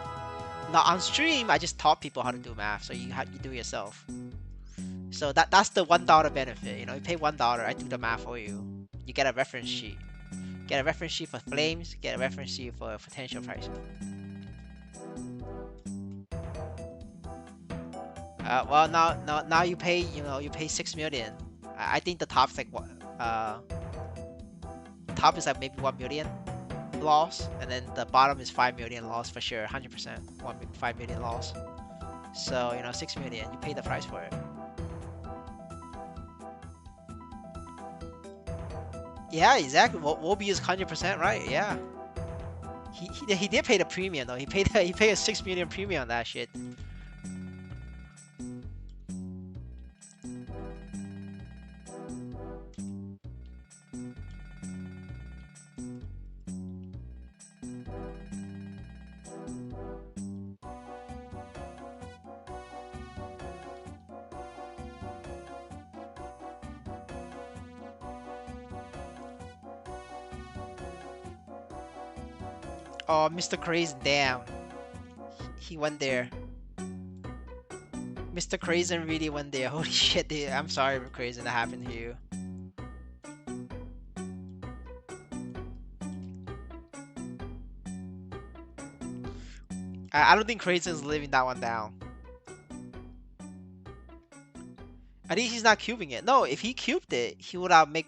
Speaker 1: Now on stream, I just taught people how to do math, so you do it yourself. So that's the $1 benefit. You know, you pay $1, I do the math for you. You get a reference sheet. Get a reference sheet for flames. Get a reference sheet for potential pricing. Well now you pay, you know, you pay 6 million. I think the top's like what top is like maybe 1 million loss, and then the bottom is 5 million loss for sure, 100%. 5 million loss. So you know, 6 million. You pay the price for it. Yeah, exactly. Wobby is 100% right. Yeah. He did pay the premium though. He paid a 6 million premium on that shit. Oh, Mr. Crazy, damn. He went there. Mr. Crazy really went there. Holy shit, dude. I'm sorry, Crazy, that happened to you. I don't think Crazy's living that one down. I think he's not cubing it. No, if he cubed it, he wouldn't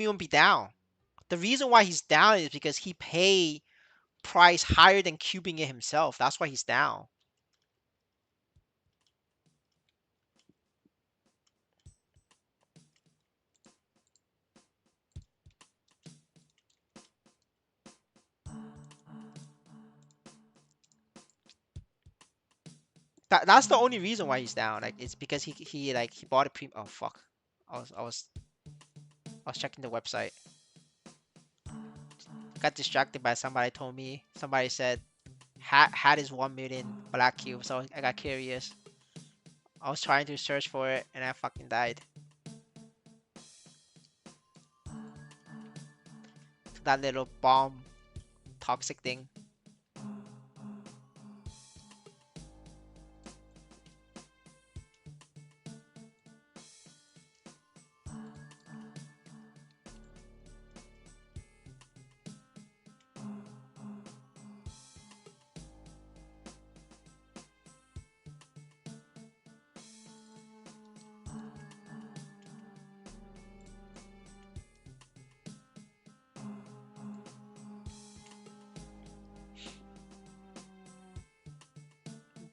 Speaker 1: even be down. The reason why he's down is because he paid price higher than cubing it himself. That's why he's down. That's the only reason why he's down. Like it's because he bought a premium. Oh fuck! I was checking the website. Got distracted by somebody told me. Somebody said hat is 1 million black cube. So I got curious. I was trying to search for it and I fucking died. That little bomb toxic thing.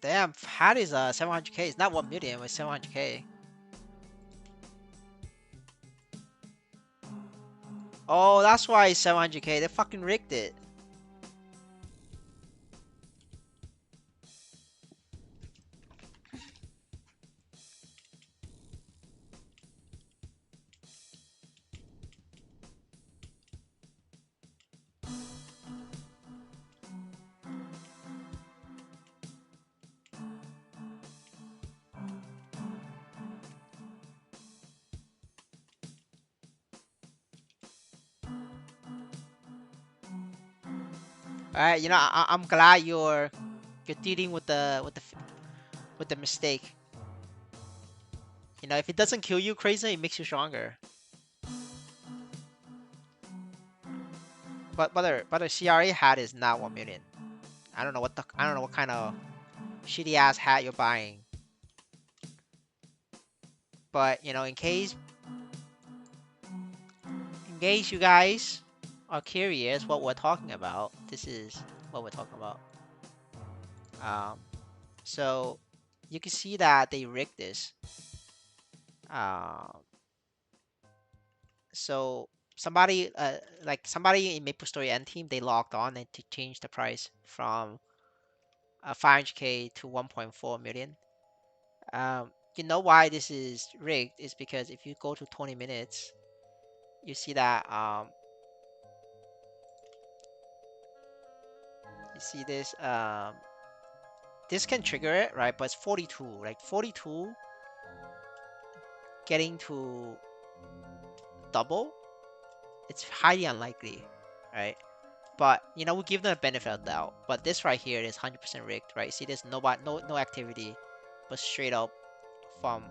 Speaker 1: Damn, hat is 700k. It's not 1 million, it's 700k. Oh, that's why it's 700k. They fucking rigged it. All right, you know, I'm glad you're dealing with the mistake. You know, if it doesn't kill you crazy, it makes you stronger. But a CRA hat is not 1 million. I don't know what kind of shitty ass hat you're buying. But you know, in case you guys are curious what we're talking about, this is what we're talking about. Um, so you can see that they rigged this. Um, so somebody in Maplestory N team, they logged on and to change the price from 500k to 1.4 million. You know why this is rigged is because if you go to 20 minutes, you see that you see this can trigger it, right? But it's 42, like 42 getting to double, it's highly unlikely, right? But you know, we give them a benefit of the doubt. But this right here is 100% rigged, right? See, there's no activity, but straight up from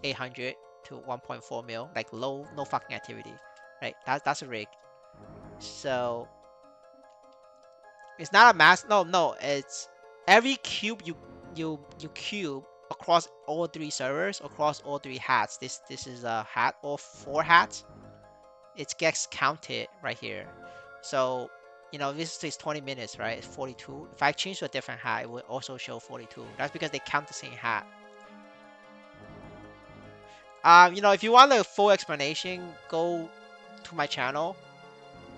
Speaker 1: 800 to 1.4 mil, like low, no fucking activity, right? That's a rig. So it's not a mass. No, no. It's every cube you cube across all three servers, across all three hats. This is a hat or 4 hats. It gets counted right here. So you know this is 20 minutes, right? It's 42. If I change to a different hat, it will also show 42. That's because they count the same hat. You know, if you want a full explanation, go to my channel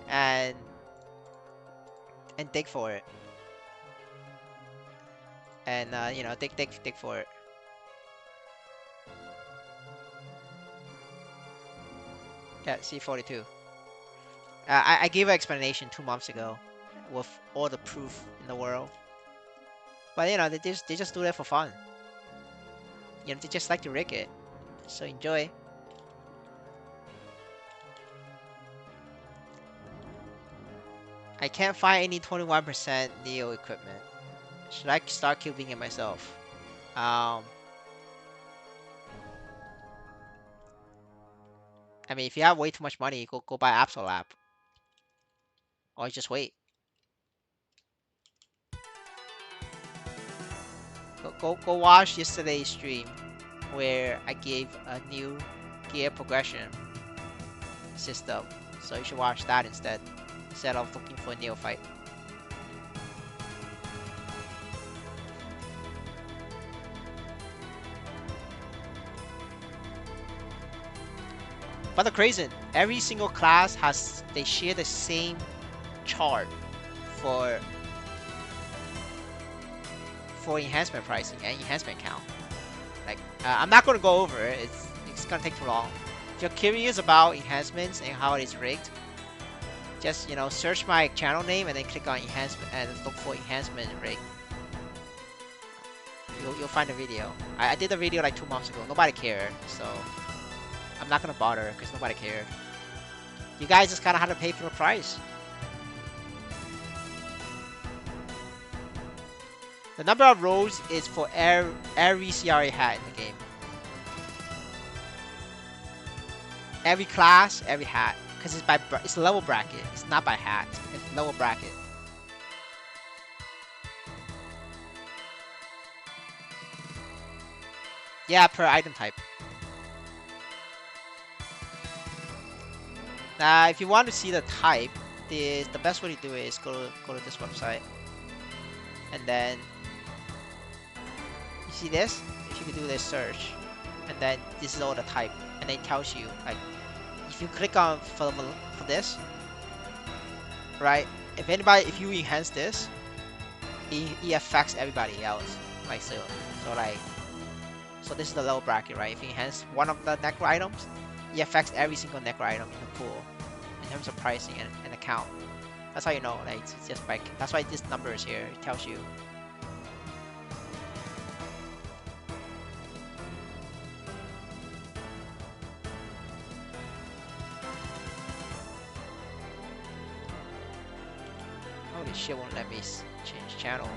Speaker 1: and dig for it, and you know, dig for it. Yeah, C42. I gave an explanation 2 months ago with all the proof in the world. But you know, they just do that for fun. You know, they just like to rig it. So enjoy. I can't find any 21% Neo equipment. Should I start cubing it myself? I mean, if you have way too much money, go buy Absolab, or just wait. Go watch yesterday's stream where I gave a new gear progression system. So you should watch that instead of looking for a neophyte. But the crazy, every single class they share the same chart for enhancement pricing and enhancement count. Like I'm not gonna go over it. It's gonna take too long. If you're curious about enhancements and how it is rigged, just you know search my channel name and then click on enhancement and look for enhancement rig. You'll find a video. I did a video like 2 months ago. Nobody cared, so I'm not gonna bother because nobody cared. You guys just kind of had to pay for the price. The number of rows is for every CRA hat in the game. Every class, every hat, because it's level bracket. It's not by hat. It's level bracket. Yeah, per item type. Now, if you want to see the type, the best way to do it is go to this website, and then you see this. If you can do this search, and then this is all the type, and then it tells you like if you click on for this, right? If you enhance this, it affects everybody else. Like so this is the low bracket, right? If you enhance one of the necro items, it affects every single necro item in the pool in terms of pricing and account. That's how you know, like it's just like that's why this number is here. It tells you. Holy this shit won't let me change channels.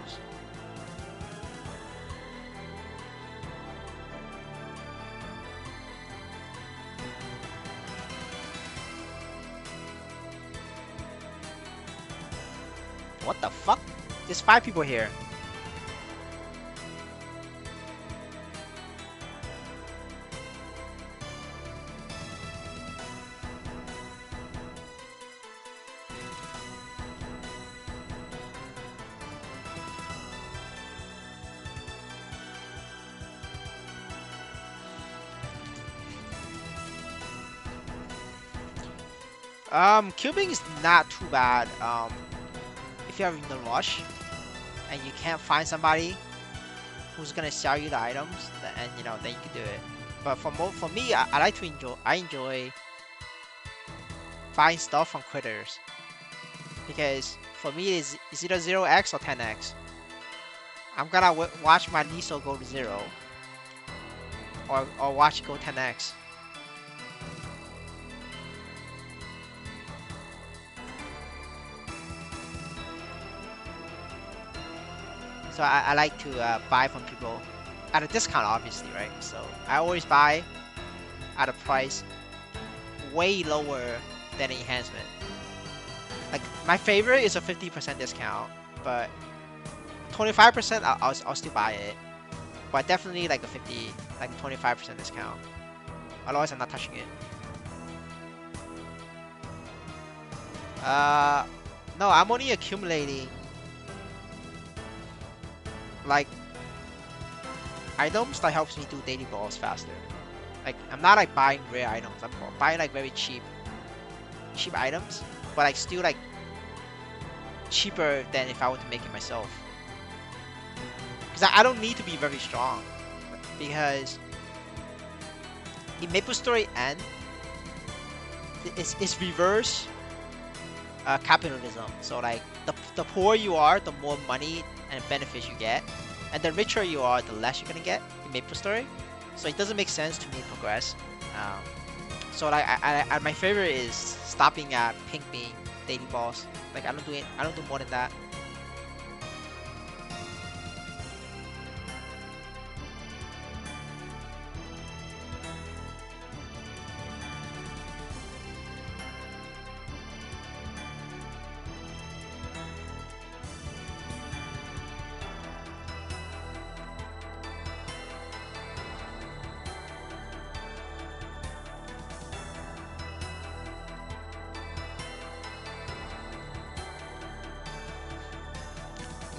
Speaker 1: What the fuck? There's 5 people here. Cubing is not too bad. If you're in the rush and you can't find somebody who's gonna sell you the items, and you know, then you can do it. But for me, I like to enjoy buying stuff from critters because for me it's either 0x or 10x. I'm gonna watch my Liso go to 0 or watch it go 10x. So I like to buy from people at a discount, obviously, right? So I always buy at a price way lower than enhancement. Like my favorite is a 50% discount, but 25% I'll still buy it. But definitely like a 50, like 25% discount. Otherwise I'm not touching it. No, I'm only accumulating like items that helps me do daily balls faster. Like I'm not like buying rare items. I'm buying like very cheap items, but like still like cheaper than if I were to make it myself. Because I don't need to be very strong, because in Maplestory N, it's reverse capitalism. So like the poorer you are, the more money and benefits you get, and the richer you are, the less you're gonna get in Maplestory. So it doesn't make sense to me progress. So like my favorite is stopping at pink being daily boss. Like I don't do more than that.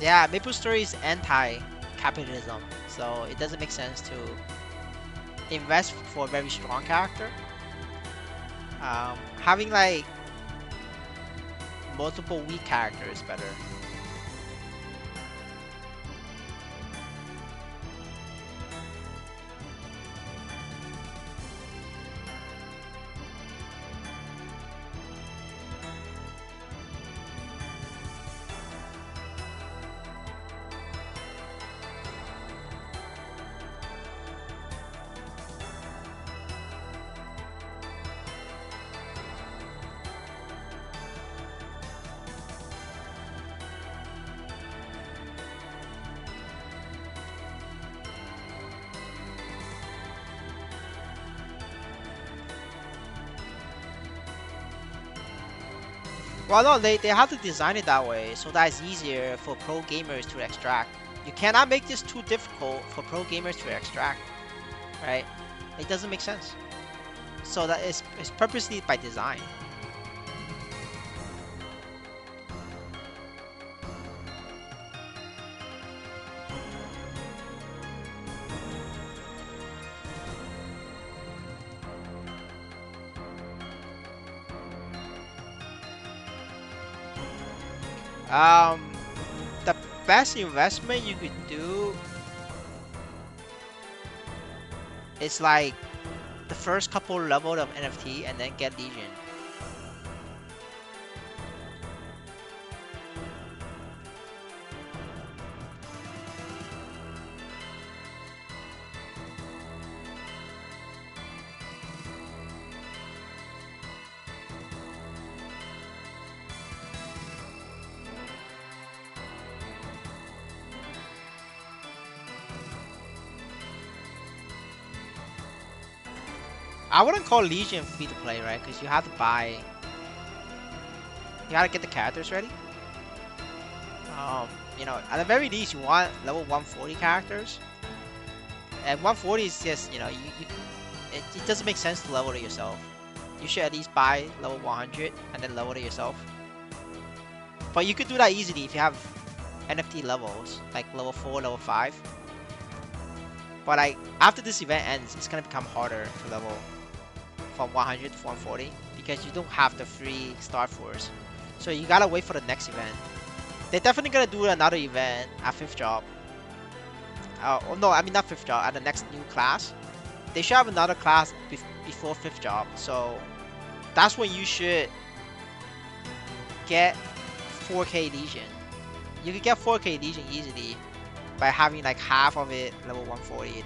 Speaker 1: Yeah, Maplestory is anti-capitalism, so it doesn't make sense to invest for a very strong character. Having like multiple weak characters is better. Well, no, they have to design it that way so that it's easier for pro gamers to extract. You cannot make this too difficult for pro gamers to extract, right? It doesn't make sense. So that is purposely by design. Um, the best investment you could do is like the first couple level of NFT and then get Legion. I wouldn't call Legion free to play, right? Because you have to buy. You gotta get the characters ready. You know, at the very least, you want level 140 characters. And 140 is just, you know, it doesn't make sense to level it yourself. You should at least buy level 100 and then level it yourself. But you could do that easily if you have NFT levels, like level 4, level 5. But like, after this event ends, it's gonna become harder to level from 100 to 140 because you don't have the free Star Force. So you gotta wait for the next event. They're definitely gonna do another event at 5th job. Oh no, I mean not 5th job, at the next new class. They should have another class before 5th job. So that's when you should get 4K Legion. You can get 4K Legion easily by having like half of it level 140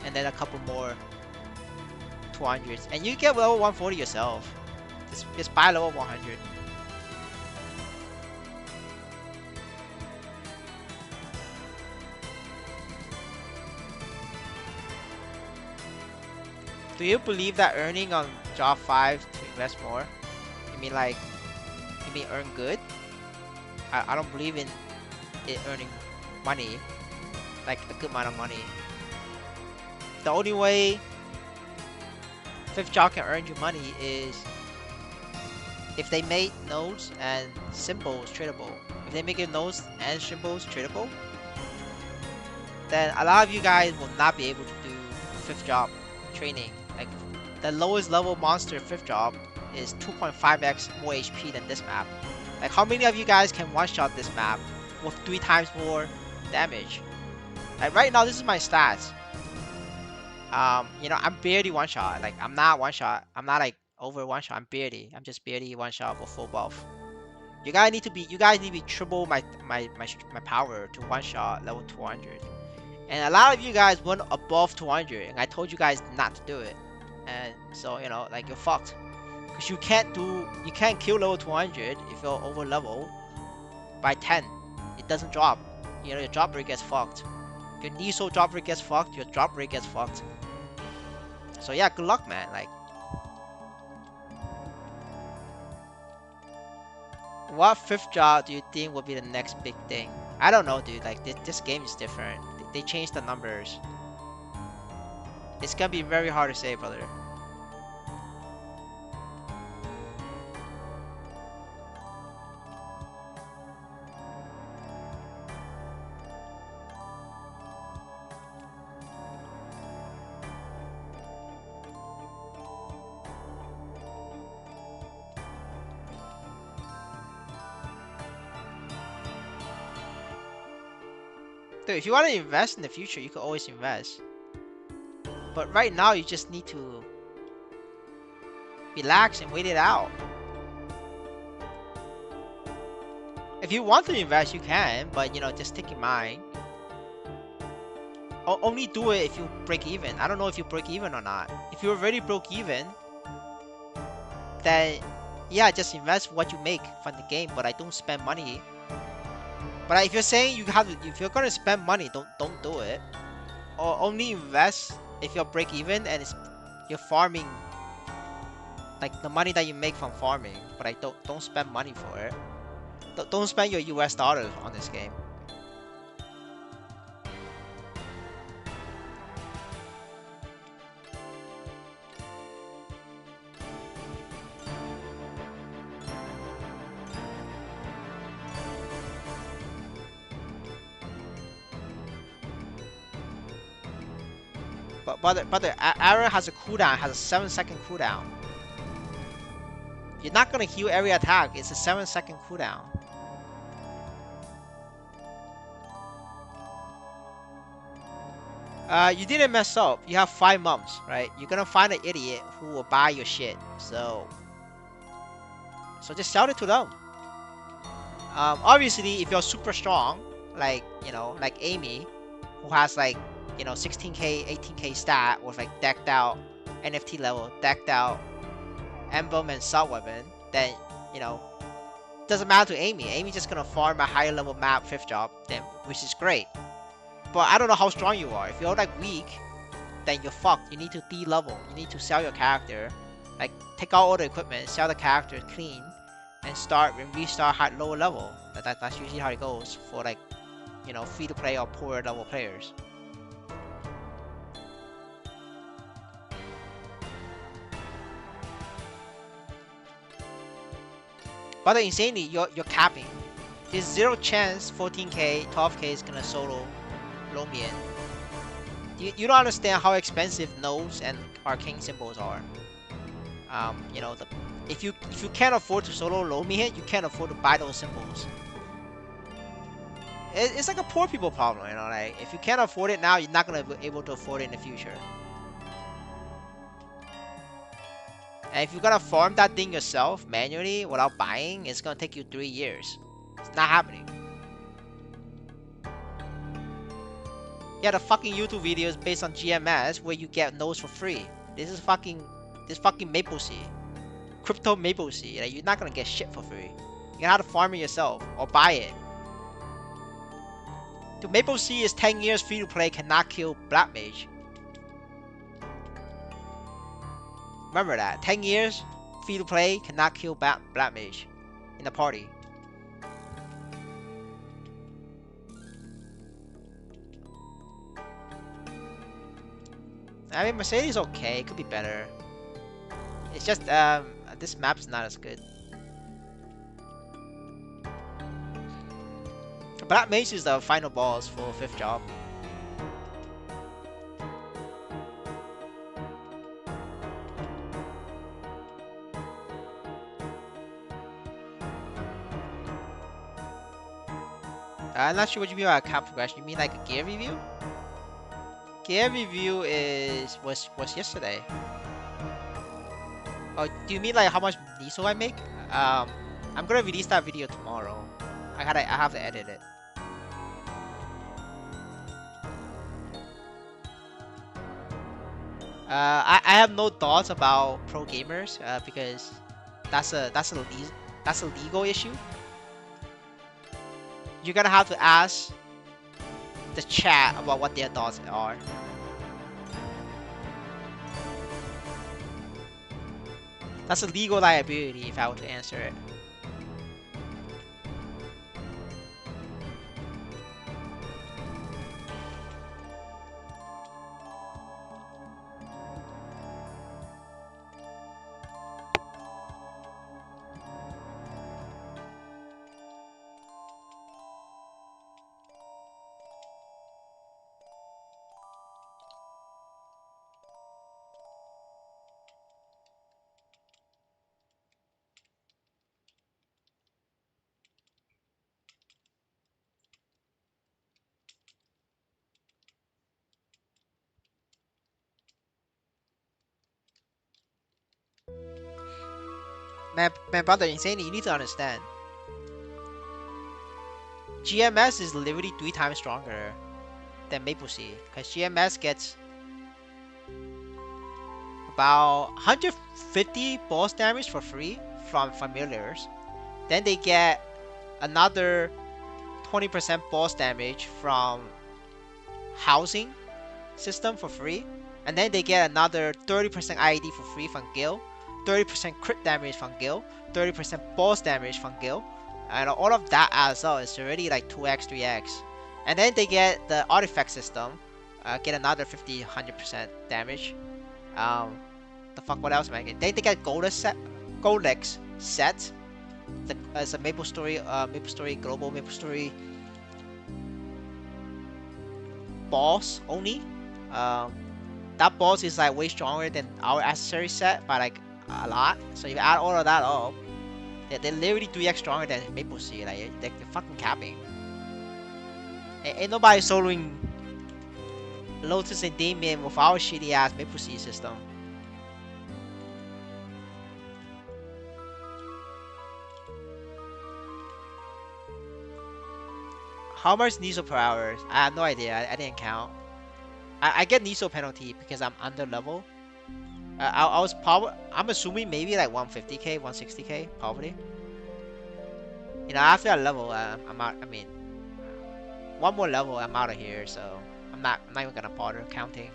Speaker 1: and then a couple more 200s. And you get level 140 yourself. Just buy level 100. Do you believe that earning on job 5 to invest more? You mean like, you mean earn good? I don't believe in it earning money, like a good amount of money. The only way 5th job can earn you money is if they make nodes and symbols tradable. If they make your nodes and symbols tradable, then a lot of you guys will not be able to do 5th job training. Like the lowest level monster 5th job is 2.5x more HP than this map. Like how many of you guys can one-shot this map with 3 times more damage? Like right now, this is my stats. You know, I'm barely one-shot. Like I'm not one-shot. I'm not like over one-shot. I'm just barely one-shot with full buff. You guys need to be triple my power to one-shot level 200. And a lot of you guys went above 200, and I told you guys not to do it. And so, you know, like you're fucked. Because you can't kill level 200 if you're over level by 10. It doesn't drop. You know, your drop rate gets fucked. Your Niso drop rate gets fucked, your drop rate gets fucked. So yeah, good luck, man. Like, what 5th job do you think will be the next big thing? I don't know, dude. Like, this game is different. They changed the numbers. It's gonna be very hard to say, brother. Dude, if you want to invest in the future, you can always invest. But right now, you just need to relax and wait it out. If you want to invest, you can, but you know, just take in mind. Only do it if you break even. I don't know if you break even or not. If you already broke even, then yeah, just invest what you make from the game, but I don't spend money. But if you're saying if you're gonna spend money, don't do it. Or only invest if you're break even and you're farming, like the money that you make from farming. But I don't spend money for it. Don't spend your US dollars on this game. But the arrow has a cooldown, has a 7-second cooldown. You're not gonna heal every attack. It's a 7-second cooldown. You didn't mess up. You have 5 months, right? You're gonna find an idiot who will buy your shit. So just sell it to them. Obviously, if you're super strong, like you know, like Amy, who has like 16k, 18k stat with like decked out NFT level, decked out emblem and sub weapon, then you know, doesn't matter to Amy. Amy's just gonna farm a higher level map 5th job, then which is great. But I don't know how strong you are. If you're like weak, then you're fucked. You need to de-level. You need to sell your character. Like, take out all the equipment, sell the character clean, and start and restart high lower level. That's usually how it goes for like, you know, free-to-play or poor level players. But insanely, you're capping. There's zero chance 14k, 12k is gonna solo Lomian. You don't understand how expensive nodes and arcane symbols are. You know, if you can't afford to solo Lomian, you can't afford to buy those symbols. It's like a poor people problem, you know. Like if you can't afford it now, you're not gonna be able to afford it in the future. And if you're gonna farm that thing yourself manually without buying, it's gonna take you 3 years. It's not happening. Yeah, the fucking YouTube videos based on GMS where you get nodes for free. This fucking Maplestory. Crypto Maplestory. Like, you're not gonna get shit for free. You're gonna have to farm it yourself or buy it. Dude, Maplestory is 10 years free to play, cannot kill Black Mage. Remember that. 10 years free to play, cannot kill Black Mage in the party. I mean, Mercedes is okay. It could be better. It's just this map's not as good. Black Mage is the final boss for 5th job. I'm not sure what you mean by cap progression. You mean like a gear review? Gear review was yesterday. Oh, do you mean like how much Niso I make? I'm gonna release that video tomorrow. I have to edit it. I have no thoughts about pro gamers because that's a legal issue. You're gonna have to ask the chat about what their thoughts are. That's a legal liability if I were to answer it. Man, brother, insanely, you need to understand. GMS is literally 3 times stronger than Maplestory, because GMS gets about 150 boss damage for free from familiars. Then they get another 20% boss damage from housing system for free. And then they get another 30% IED for free from Gil, 30% crit damage from Gil, 30% boss damage from Gil. And all of that adds up. It's already like 2x, 3x. And then they get the artifact system, get another 50, 100% damage. The fuck, what else am I getting? Then they get Goldex set. It's a Maplestory Global Maplestory boss only. That boss is like way stronger than our accessory set by like a lot. So if you add all of that up, they're literally 3x stronger than Maplestory. Like they're fucking capping. Ain't nobody soloing Lotus and Damien with our shitty ass Maplestory system. How much Niso per hour? I have no idea. I didn't count. I get Niso penalty because I'm under level. I was probably, I'm assuming maybe like 150k, 160k, probably. You know, after that level, I'm out. I mean, one more level, I'm out of here. So I'm not even gonna bother counting.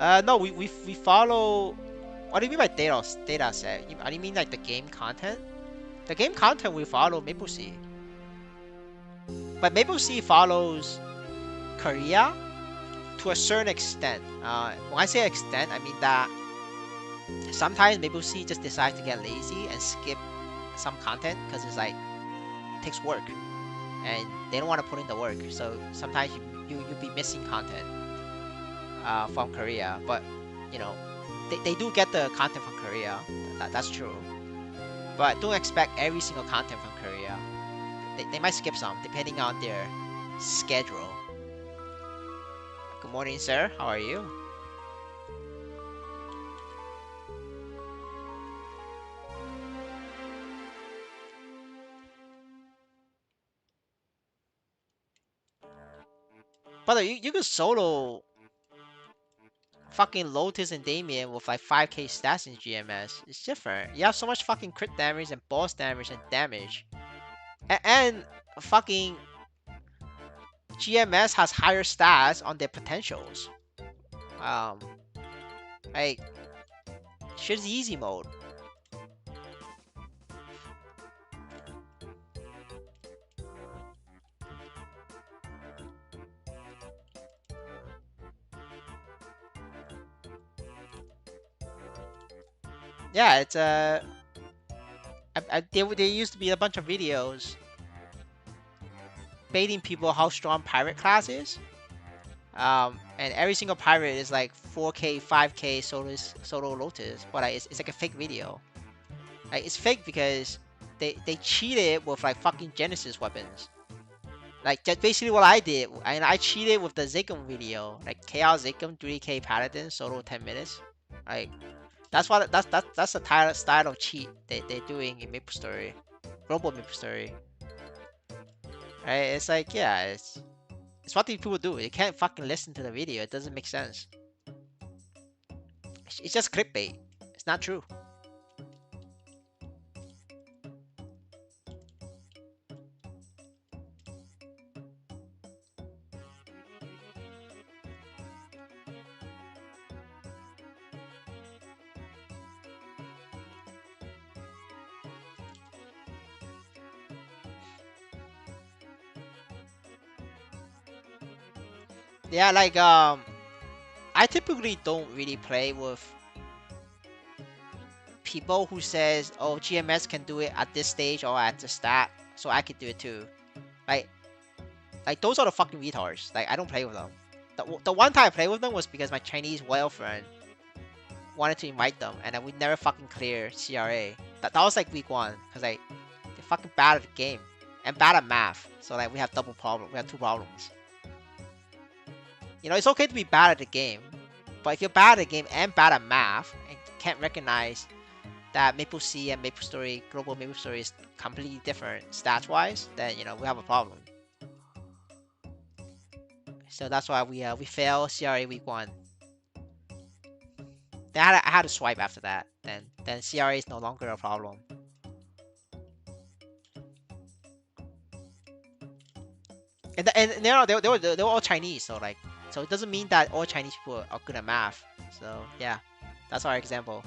Speaker 1: No, we follow. What do you mean by data set? What do you mean like the game content? The game content we follow Maplesea, but Maplesea follows Korea to a certain extent. When I say extent, I mean that sometimes Maplesea just decides to get lazy and skip some content because it's like it takes work and they don't want to put in the work. So sometimes you'll be missing content from Korea, but you know they do get the content from Korea. That's true. But don't expect every single content from Korea. They might skip some depending on their schedule. Good morning, sir. How are you? Brother, you could solo fucking Lotus and Damien with like 5k stats in GMS. It's different. You have so much fucking crit damage and boss damage and damage. And fucking GMS has higher stats on their potentials. Um, like, shit's easy mode. Yeah, it's there used to be a bunch of videos baiting people how strong pirate class is. And every single pirate is like 4k, 5k solo Lotus, but like, it's like a fake video. Like it's fake because they cheated with like fucking Genesis weapons. Like that's basically what I did, and I cheated with the Zigum video, like Chaos Zigum 3k Paladin solo 10 minutes. Like that's the style of cheat they're doing in Maplestory, global Maplestory. Right? It's like yeah, it's what these people do. You can't fucking listen to the video. It doesn't make sense. It's just clickbait. It's not true. Yeah, like I typically don't really play with people who says, "Oh, GMS can do it at this stage or at the stat, so I can do it too." Like, like those are the fucking retards. Like, I don't play with them. The one time I played with them was because my Chinese whale friend wanted to invite them, and then we never fucking clear CRA. That was like week one, cause like they're fucking bad at the game and bad at math. So like we have double problem. We have two problems. You know, it's okay to be bad at the game, but if you're bad at the game and bad at math and can't recognize that Maplesea and Maplestory, global Maplestory is completely different stats-wise, then you know we have a problem. So that's why we fail CRA week one. Then I had to swipe after that. Then CRA is no longer a problem. And they were all Chinese, so like so it doesn't mean that all Chinese people are good at math. So yeah, that's our example.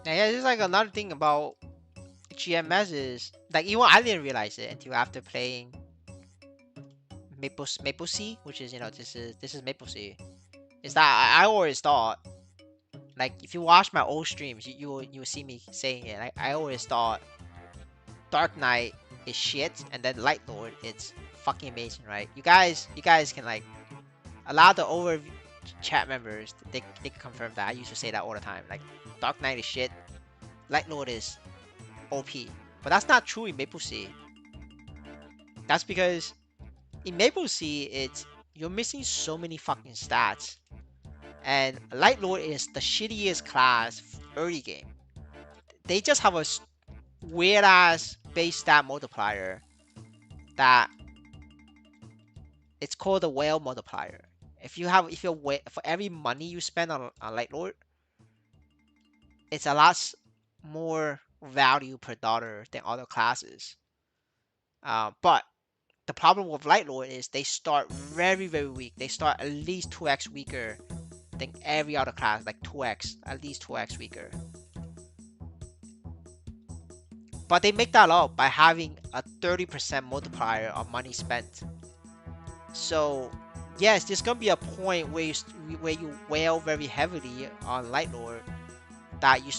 Speaker 1: Yeah, there's like another thing about GMS is like even I didn't realize it until after playing Maplesea, which is this is Maplesea. Is that I always thought like if you watch my old streams, you will see me saying it. I always thought Dark Knight is shit, and then Light Lord it's fucking amazing, right? You guys can like a lot of the over chat members they can confirm that I used to say that all the time. Like Dark Knight is shit, Light Lord is OP. But that's not true in Maple Sea. That's because in Maple Sea, you're missing so many fucking stats. And Light Lord is the shittiest class early game. They just have a weird ass base stat multiplier that it's called the whale multiplier. If you're for every money you spend on Light Lord, it's a lot more value per dollar than other classes. But the problem with Light Lord is they start very, very weak. They start at least 2x weaker than every other class, like 2x, at least 2x weaker. But they make that up by having a 30% multiplier on money spent. So yes, there's gonna be a point where you whale very heavily on Light Lord that you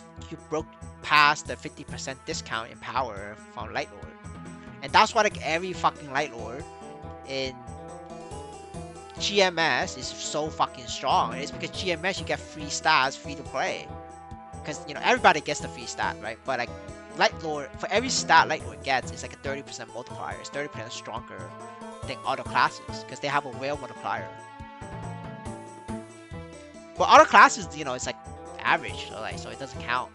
Speaker 1: broke past the 50% discount in power from Light Lord. And that's why like every fucking Light Lord in GMS is so fucking strong. And it's because GMS you get free stats free to play. Because everybody gets the free stat, right? But like Light Lord, for every stat Light Lord gets, it's like a 30% multiplier. It's 30% stronger than other classes because they have a whale multiplier. But other classes, it's like average, so it doesn't count.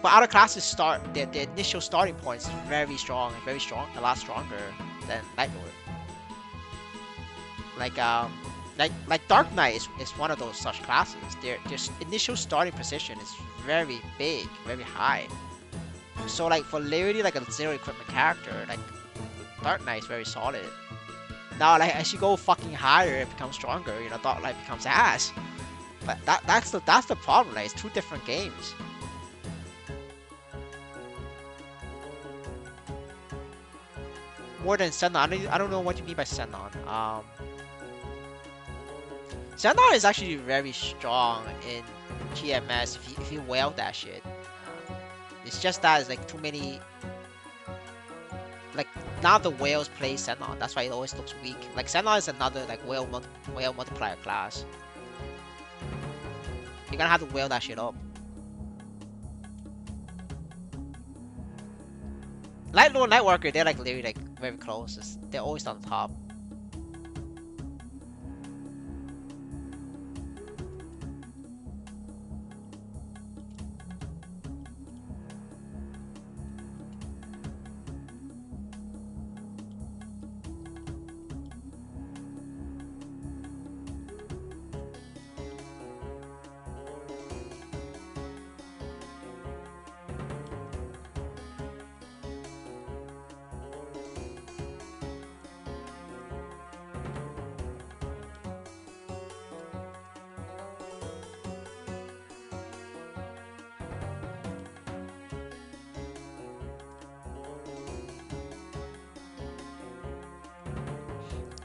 Speaker 1: But other classes start their initial starting points very strong, a lot stronger than Light Lord. Like Dark Knight is one of those such classes. Their initial starting position is very big, very high. So like for literally like a zero equipment character, like Dark Knight is very solid. Now like as you go fucking higher, it becomes stronger. Dark Knight becomes ass. But that's the problem. Like it's two different games. More than Senon. I don't know what you mean by Senon. Senon is actually very strong in GMS if you whale that shit. It's just that it's like too many. Like now the whales play Senon. That's why it always looks weak. Like Senon is another like whale multiplier class. You're gonna have to whale that shit up. Light Lord Nightwalker, they're like literally like very close. They're always on top.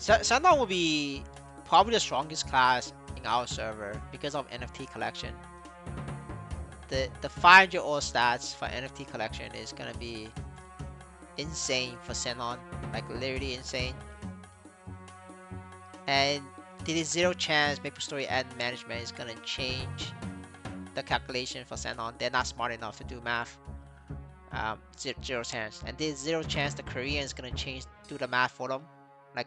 Speaker 1: Senon will be probably the strongest class in our server because of NFT collection. The 500 all stats for NFT collection is gonna be insane for Senon, like literally insane. And there is zero chance Maplestory N management is gonna change the calculation for Senon. They're not smart enough to do math. Zero chance. And there's zero chance the Korean is gonna do the math for them. Like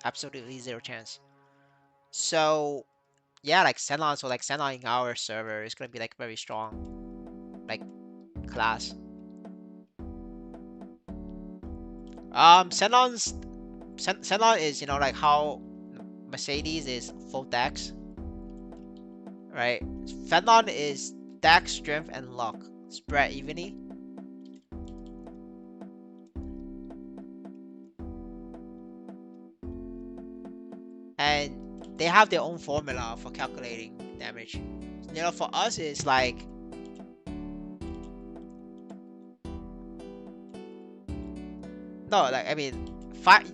Speaker 1: absolutely zero chance. So yeah, like Senon in our server is gonna be like very strong, like class. Senon is like how Mercedes is full dex, right? Senon is dex, strength, and luck spread evenly. And they have their own formula for calculating damage. For us, it's like no, like I mean,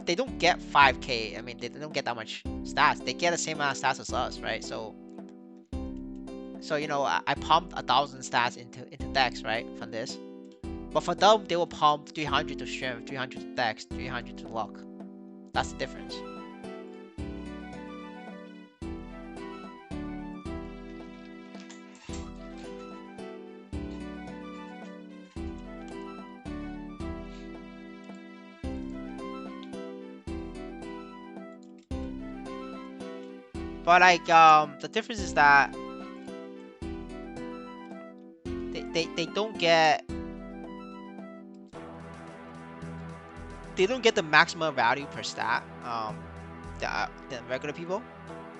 Speaker 1: they don't get 5k. I mean, they don't get that much stats. They get the same amount of stats as us, right? So I pumped 1,000 stats into dex, right, from this. But for them, they will pump 300 to strength, 300 to dex, 300 to luck. That's the difference. But like the difference is that they don't get the maximum value per stat. The regular people,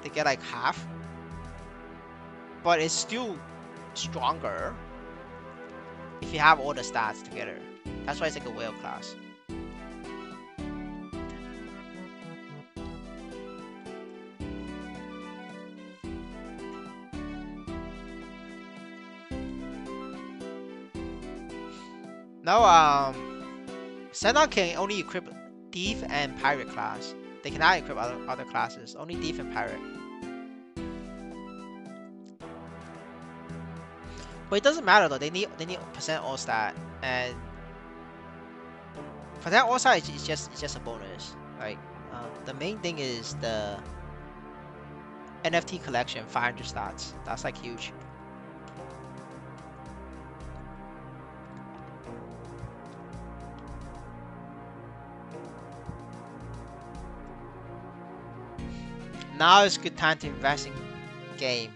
Speaker 1: they get like half, but it's still stronger if you have all the stats together. That's why it's like a whale class. No, Senna can only equip Thief and Pirate class. They cannot equip other classes. Only Thief and Pirate. But it doesn't matter though. They need percent all stat, and for that all stat, it's just a bonus. Like the main thing is the NFT collection, 500 stats. That's like huge. Now is a good time to invest in game.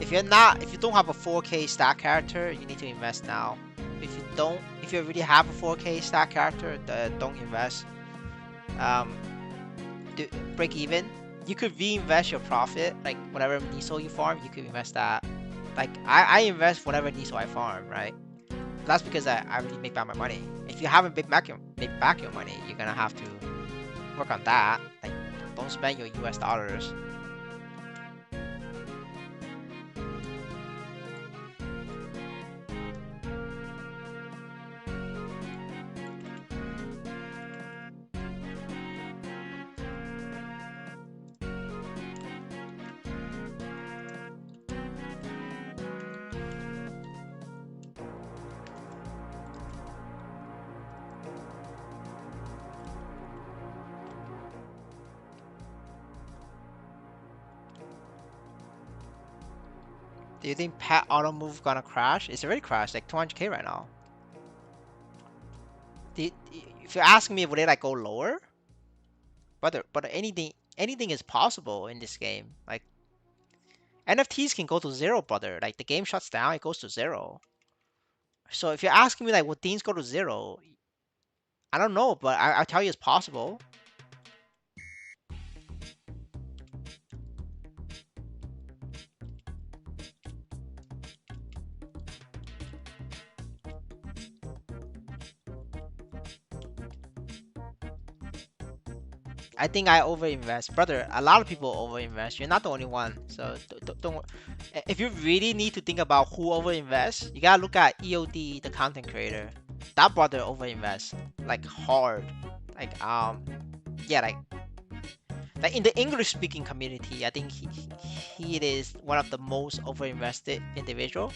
Speaker 1: If you don't have a 4K stat character, you need to invest now. If you already have a 4K stat character, don't invest. Break even. You could reinvest your profit, like whatever Niso you farm, you could invest that. Like I invest whatever Niso I farm, right? That's because I already make back my money. If you haven't made back your money, you're gonna have to work on that. Like don't spend your US dollars. Do you think Pet Auto Move gonna crash? It's already crashed, like 200k right now. If you're asking me, would it like go lower? But anything is possible in this game. Like NFTs can go to zero, brother. Like the game shuts down, it goes to zero. So if you're asking me like would things go to zero, I don't know, but I'll tell you it's possible. I think I overinvest, brother. A lot of people overinvest. You're not the only one. So don't. If you really need to think about who overinvests, you gotta look at EOD, the content creator. That brother overinvests like hard. Like yeah, like in the English speaking community, I think he is one of the most overinvested individual.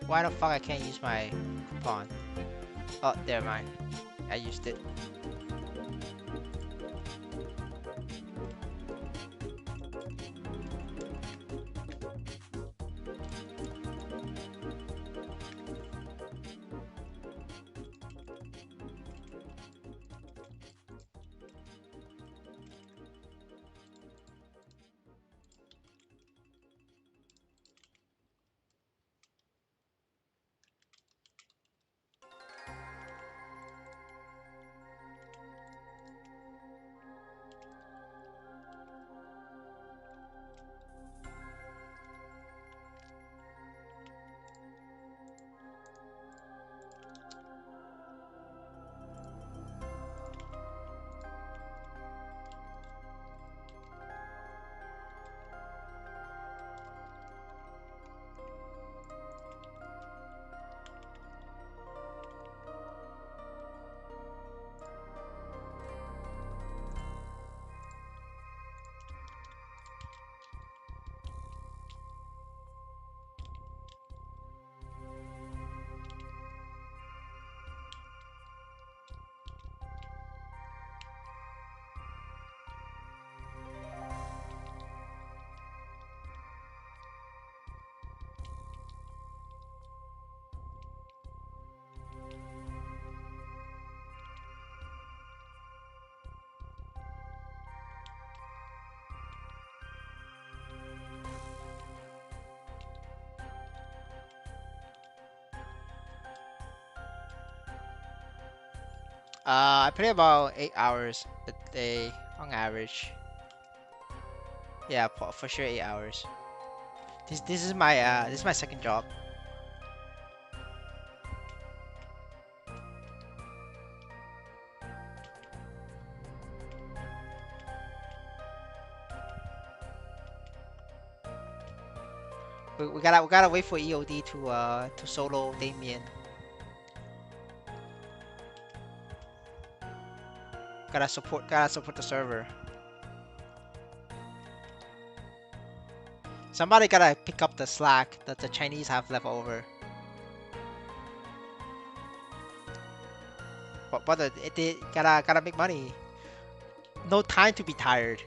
Speaker 1: Why the fuck I can't use my coupon? Oh, never mind. I used it. I play about 8 hours a day on average. Yeah, for sure 8 hours. This is my second job. We gotta wait for EOD to solo Damien. Gotta support the server. Somebody gotta pick up the slack that the Chinese have left over. But they gotta make money. No time to be tired.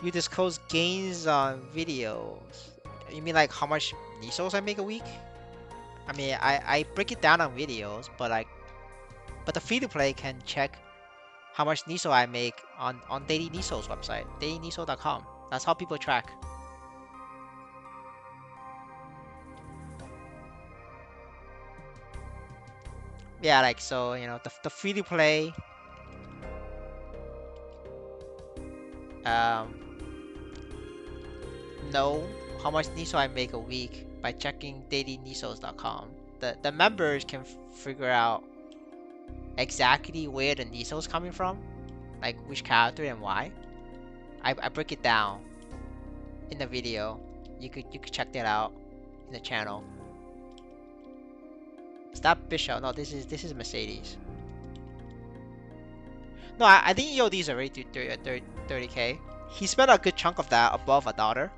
Speaker 1: You disclose gains on videos. You mean like how much Nisos I make a week? I mean I break it down on videos, but the free to play can check how much Niso I make on Daily Niso's website, dailyniso.com. That's how people track. Yeah, like so, the free to play um know how much Niso I make a week by checking dailynisos.com. The members can figure out exactly where the Niso is coming from, like which character and why. I break it down in the video. You could check that out in the channel. Stop Bishop. No, this is Mercedes. No, I think EOD is already 30k. He spent a good chunk of that above a dollar.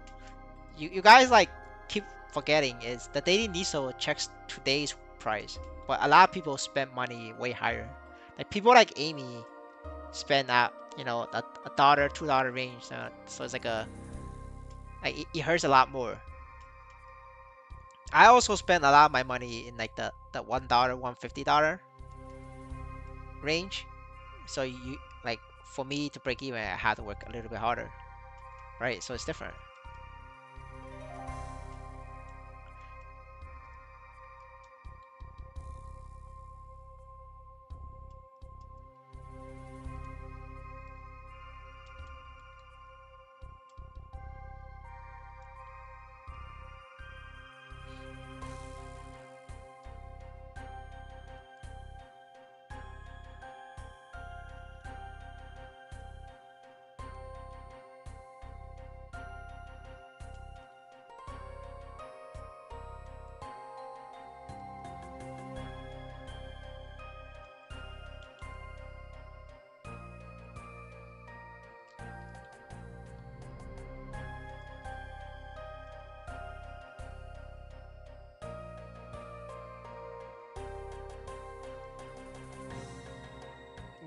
Speaker 1: You guys like keep forgetting is the daily Niso checks today's price, but a lot of people spend money way higher. Like people like Amy spend at a dollar, $2 range. So it's it hurts a lot more. I also spend a lot of my money in like the $1, $1.50 range. So like for me to break even, I have to work a little bit harder, right? So it's different.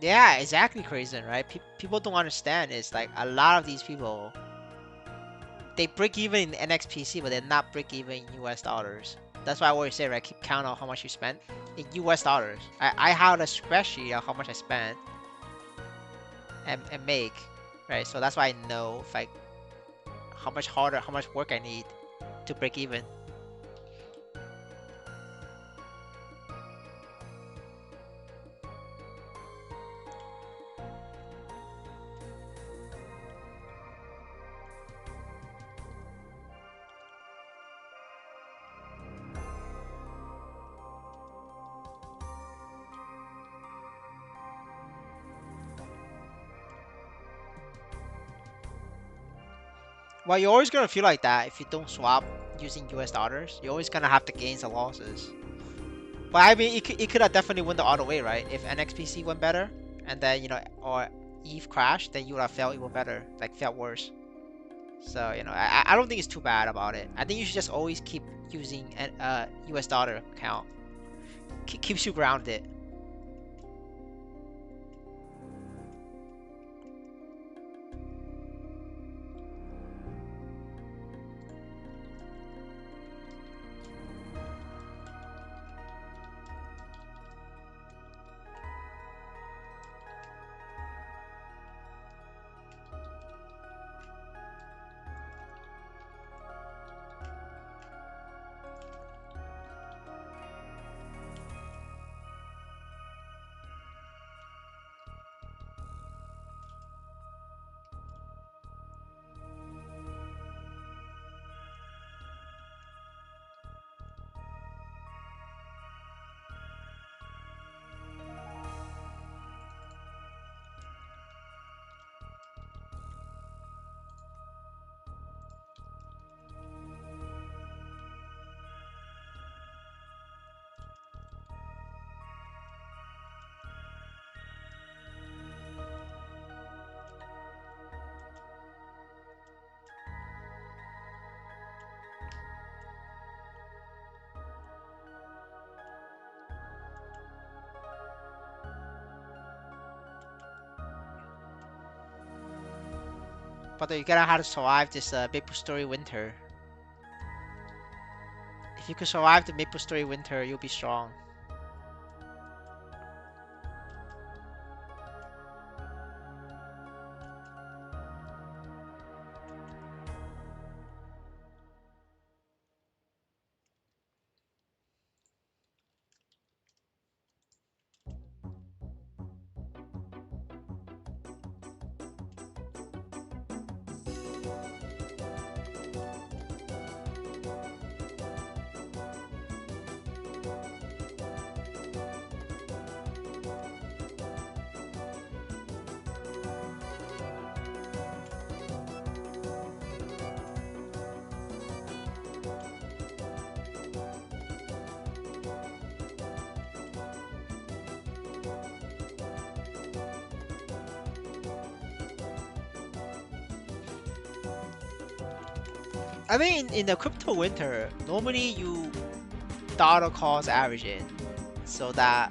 Speaker 1: Yeah, exactly, crazy, right? People don't understand. It's like a lot of these people, they break even in NXPC, but they're not break even in US dollars. That's why I always say, right? Keep count of how much you spent in US dollars. I have a spreadsheet of how much I spent and make, right? So that's why I know if I how much harder, how much work I need to break even. Well, you're always gonna feel like that if you don't swap using US dollars. You're always gonna have the gains and losses. But I mean, it could have definitely went the other way, right? If NXPC went better, and then or Eve crashed, then you would have felt even better, like felt worse. So I don't think it's too bad about it. I think you should just always keep using an US dollar account. Keeps you grounded. But you gotta have to survive this Maplestory winter. If you could survive the Maplestory winter, you'll be strong. I mean, in the crypto winter, normally you dollar cost average in, so that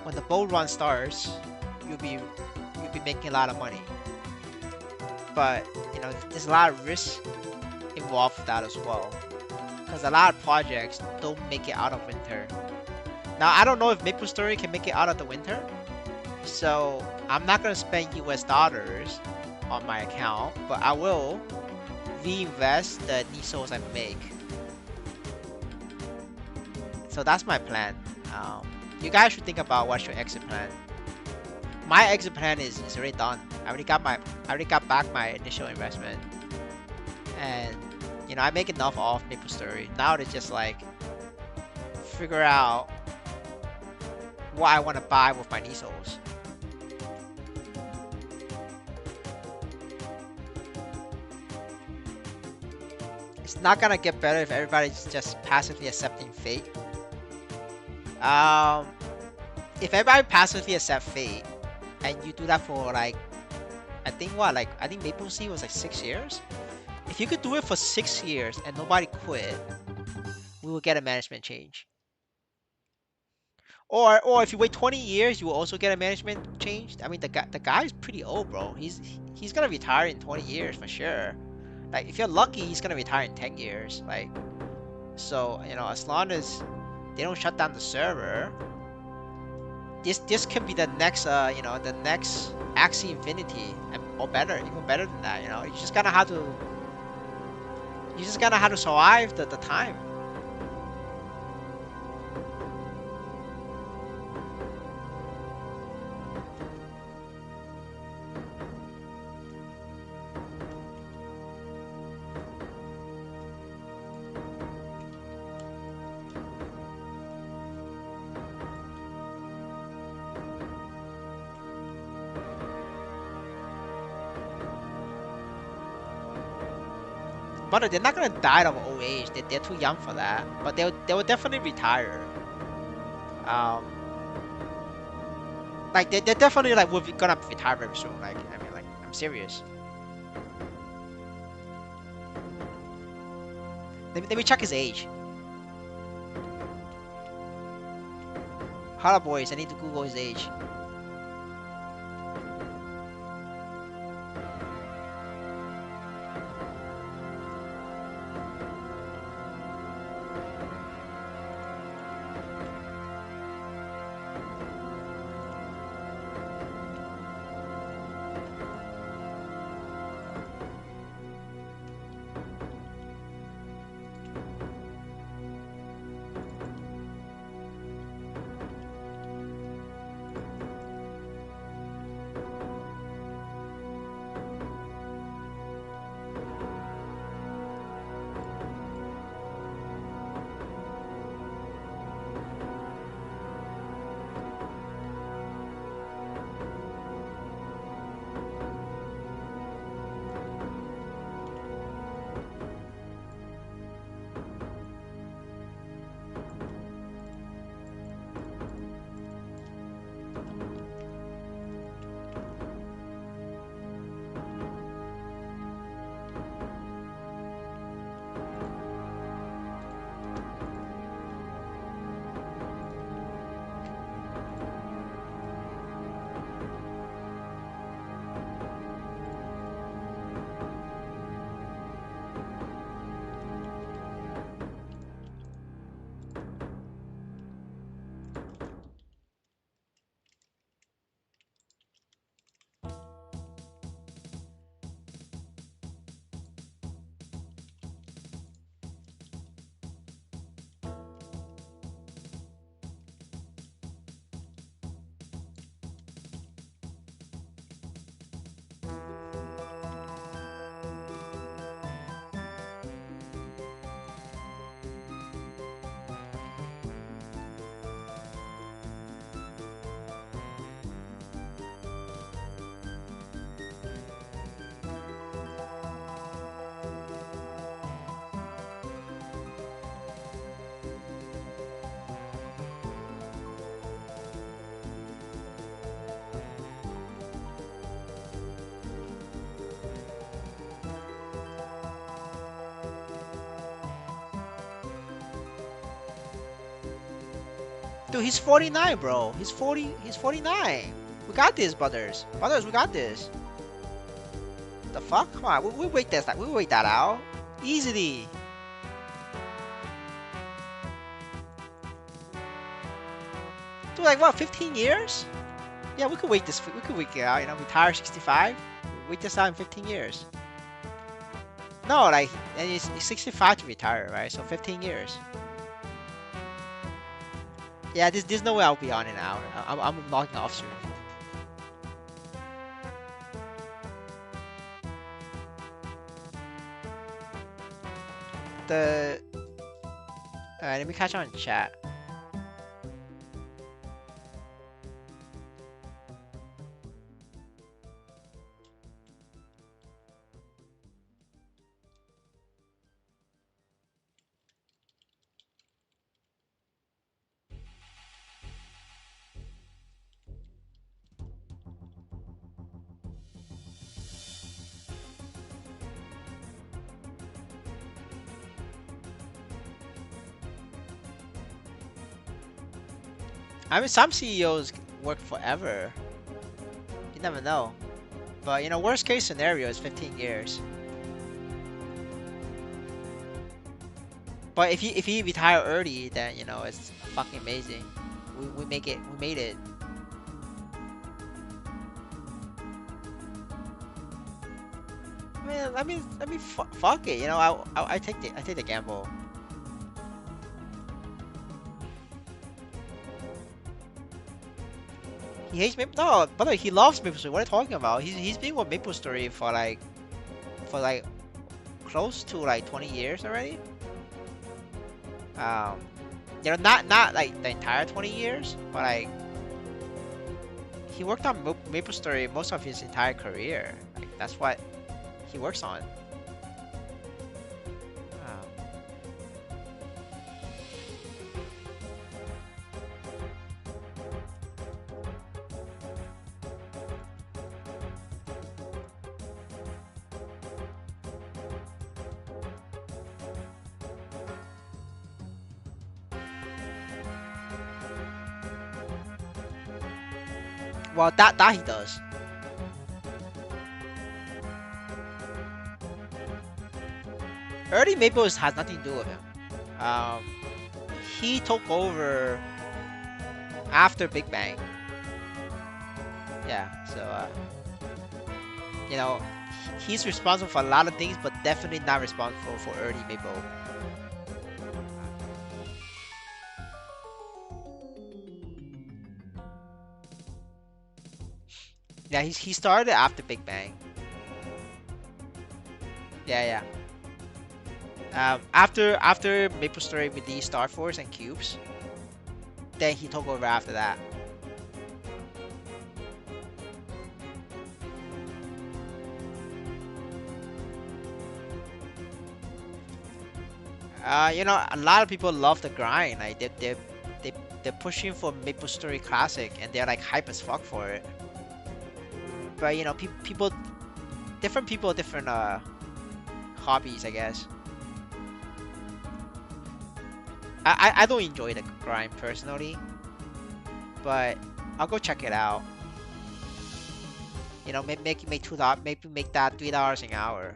Speaker 1: when the bull run starts, you'll be making a lot of money. But there's a lot of risk involved with that as well, because a lot of projects don't make it out of winter. Now I don't know if MapleStory can make it out of the winter, so I'm not gonna spend US dollars on my account, but I will reinvest the NISOs I make. So that's my plan. You guys should think about what's your exit plan. My exit plan is already done. I already got back my initial investment, and I make enough off MapleStory. Now to just like figure out what I want to buy with my NISOs. It's not gonna get better if everybody's just passively accepting fate. Um, if everybody passively accept fate, and you do that for like, I think Maple Sea was like 6 years. If you could do it for 6 years and nobody quit, we will get a management change. Or if you wait 20 years, you will also get a management change. I mean, the guy's pretty old, bro. He's gonna retire in 20 years for sure. Like if you're lucky, he's gonna retire in 10 years. Like so, as long as they don't shut down the server, this could be the next the next Axie Infinity, or better, even better than that. You just gotta have to survive the time. But they're not gonna die of old age. They're too young for that. But they will definitely retire. Um, like they're definitely like gonna retire very soon. Like I mean, like I'm serious. Let me check his age. Hold up, boys. I need to Google his age. Dude, he's 49, bro. He's 40. He's 49. We got this, brothers. Brothers, we got this. The fuck? Come on, we wait this. We wait that out easily. Dude, like what? 15 years? Yeah, we could wait this. We could wait it out. Retire 65. Wait this out in 15 years. No, like, and it's 65 to retire, right? So 15 years. Yeah, there's no way I'll be on it now. I'm logging off soon. Alright, let me catch on chat. I mean, some CEOs work forever. You never know. But you know, worst case scenario is 15 years. But if he retire early, then you know it's fucking amazing. We make it. We made it. Fuck it. You know, I take the gamble. He hates Maple. No, by the way, he loves Maple Story. What are you talking about? He's been with Maple Story for like close to like 20 years already. Um, you know, not like the entire 20 years, but like he worked on Maple Story most of his entire career. Like that's what he works on. Um, well, that he does. Early Maples has nothing to do with him. Um, he took over after Big Bang. Yeah, so you know, he's responsible for a lot of things, but definitely not responsible for early Maple. Yeah, he started after Big Bang. Yeah, yeah. After Maple Story released Star Force and Cubes, then he took over after that. You know, a lot of people love the grind. Like they they're pushing for Maple Story Classic, and they're like hype as fuck for it. But you know, different people, different hobbies, I guess. I don't enjoy the grind personally, but I'll go check it out. You know, make $2, maybe make that $3 an hour.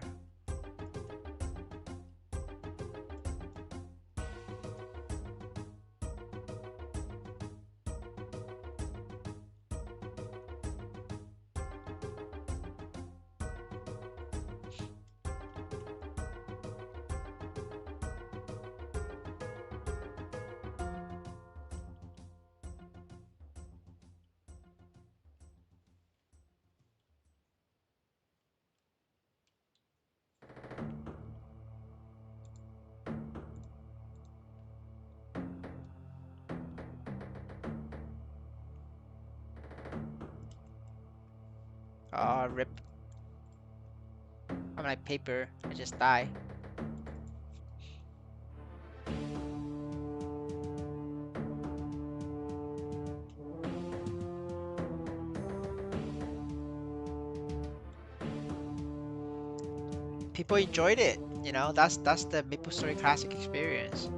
Speaker 1: Rip. I'm like paper. I just die. People enjoyed it. You know, that's the Maple Story Classic experience.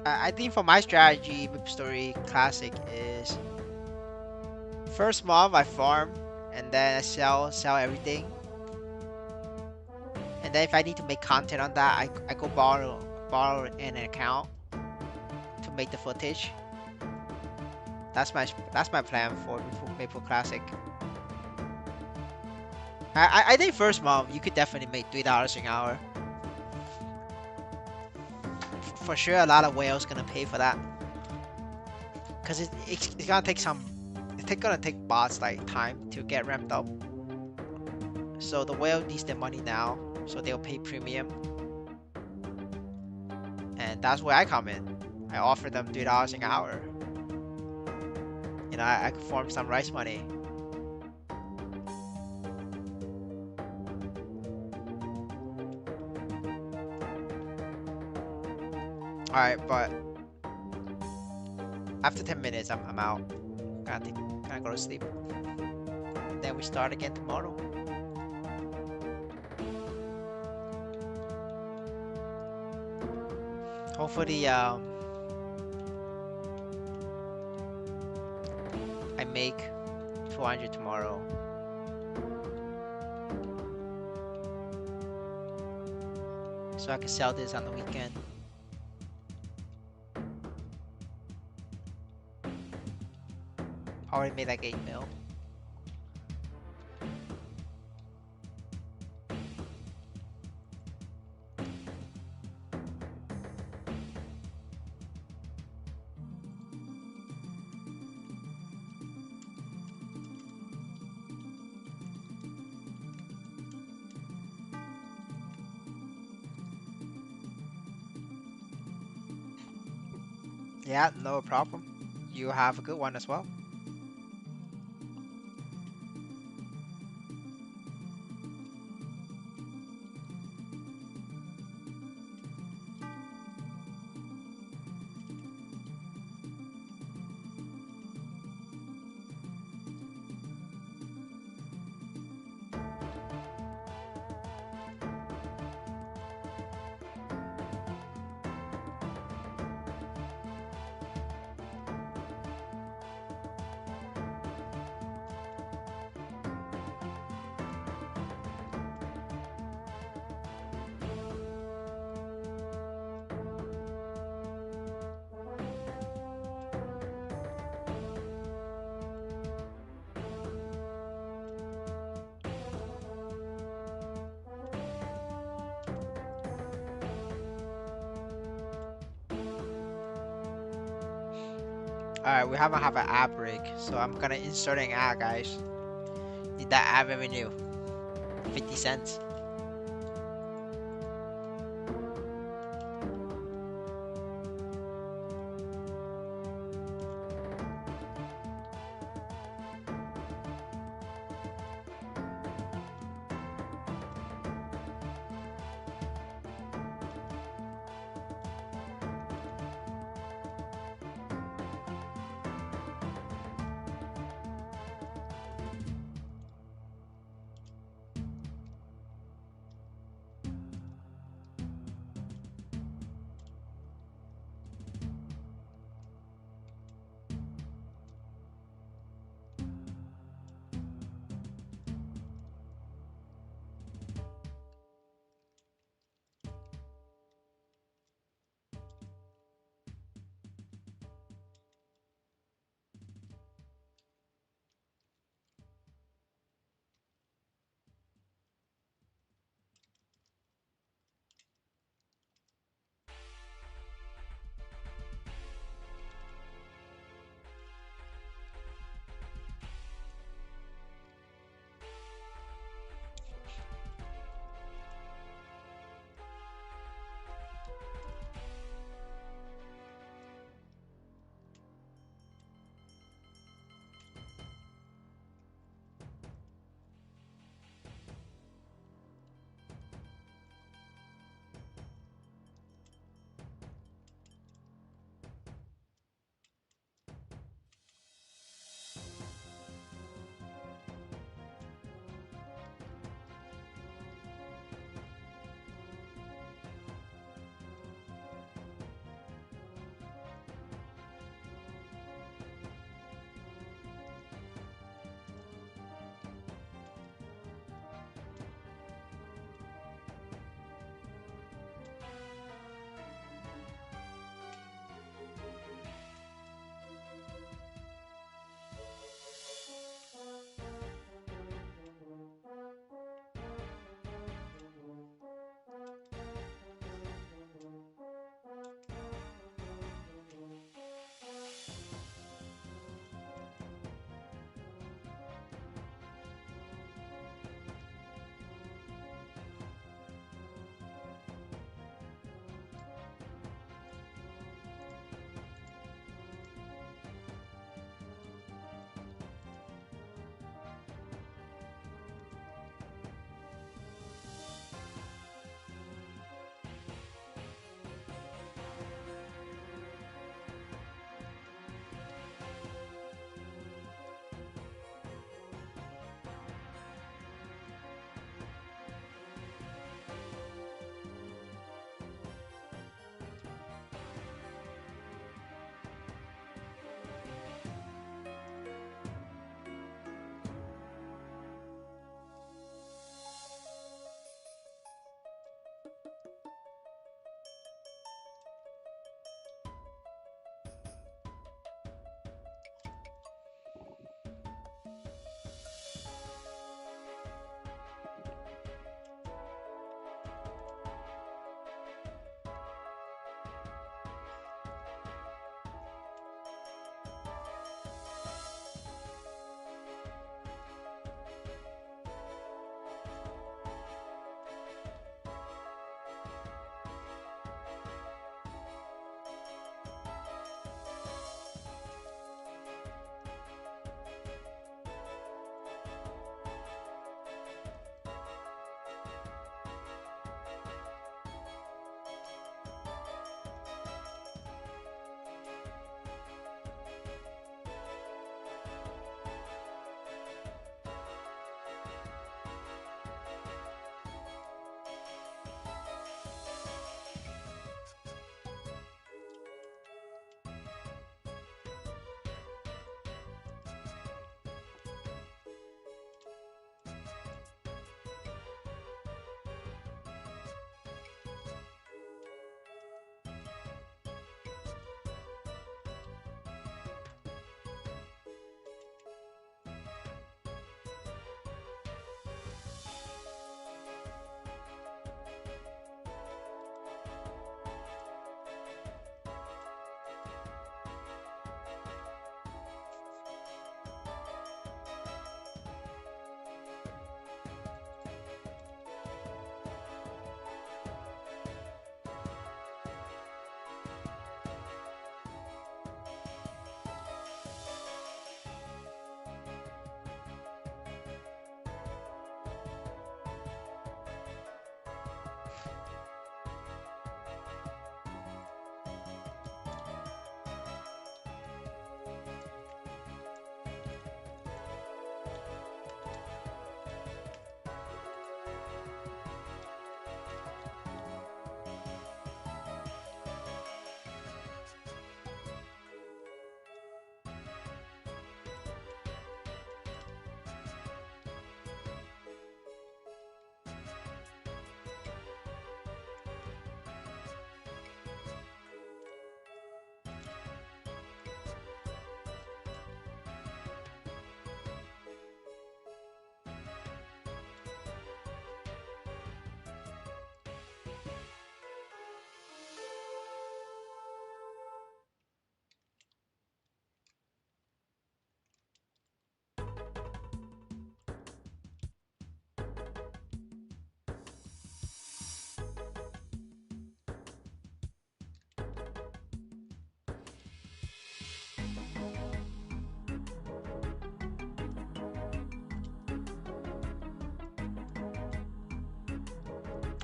Speaker 1: I think for my strategy, Maple Story Classic is first month I farm, and then I sell everything, and then if I need to make content on that, I go borrow an account to make the footage. That's my plan for Maple Classic. I think first month you could definitely make $3 an hour. For sure, a lot of whales gonna pay for that, cause it's gonna take gonna take bots like time to get ramped up. So the whale needs their money now, so they'll pay premium, and that's where I come in. I offer them $3 an hour. You know, I could form some rice money. Alright, but after 10 minutes, I'm out. Gonna go to sleep. Then we start again tomorrow. Hopefully, I make 200 tomorrow. So I can sell this on the weekend. Already made like 8 mil. Yeah, no problem. You have a good one as well. Alright, we haven't have an ad break, so I'm gonna insert an ad, guys. Need that ad revenue. 50 cents.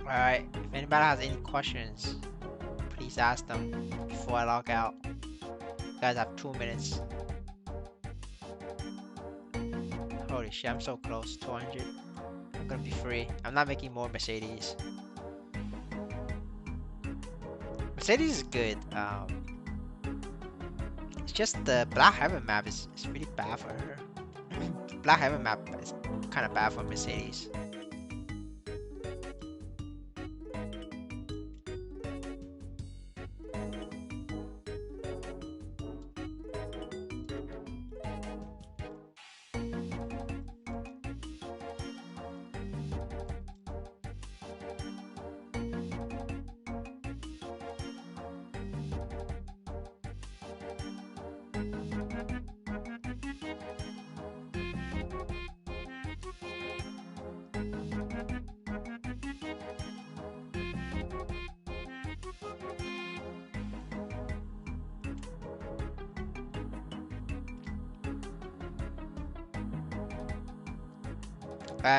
Speaker 1: Alright, if anybody has any questions, please ask them before I log out. You guys have 2 minutes. Holy shit, I'm so close. 200. I'm gonna be free. I'm not making more Mercedes. Mercedes is good. It's just the Black Heaven map is really bad for her. Black Heaven map is kind of bad for Mercedes.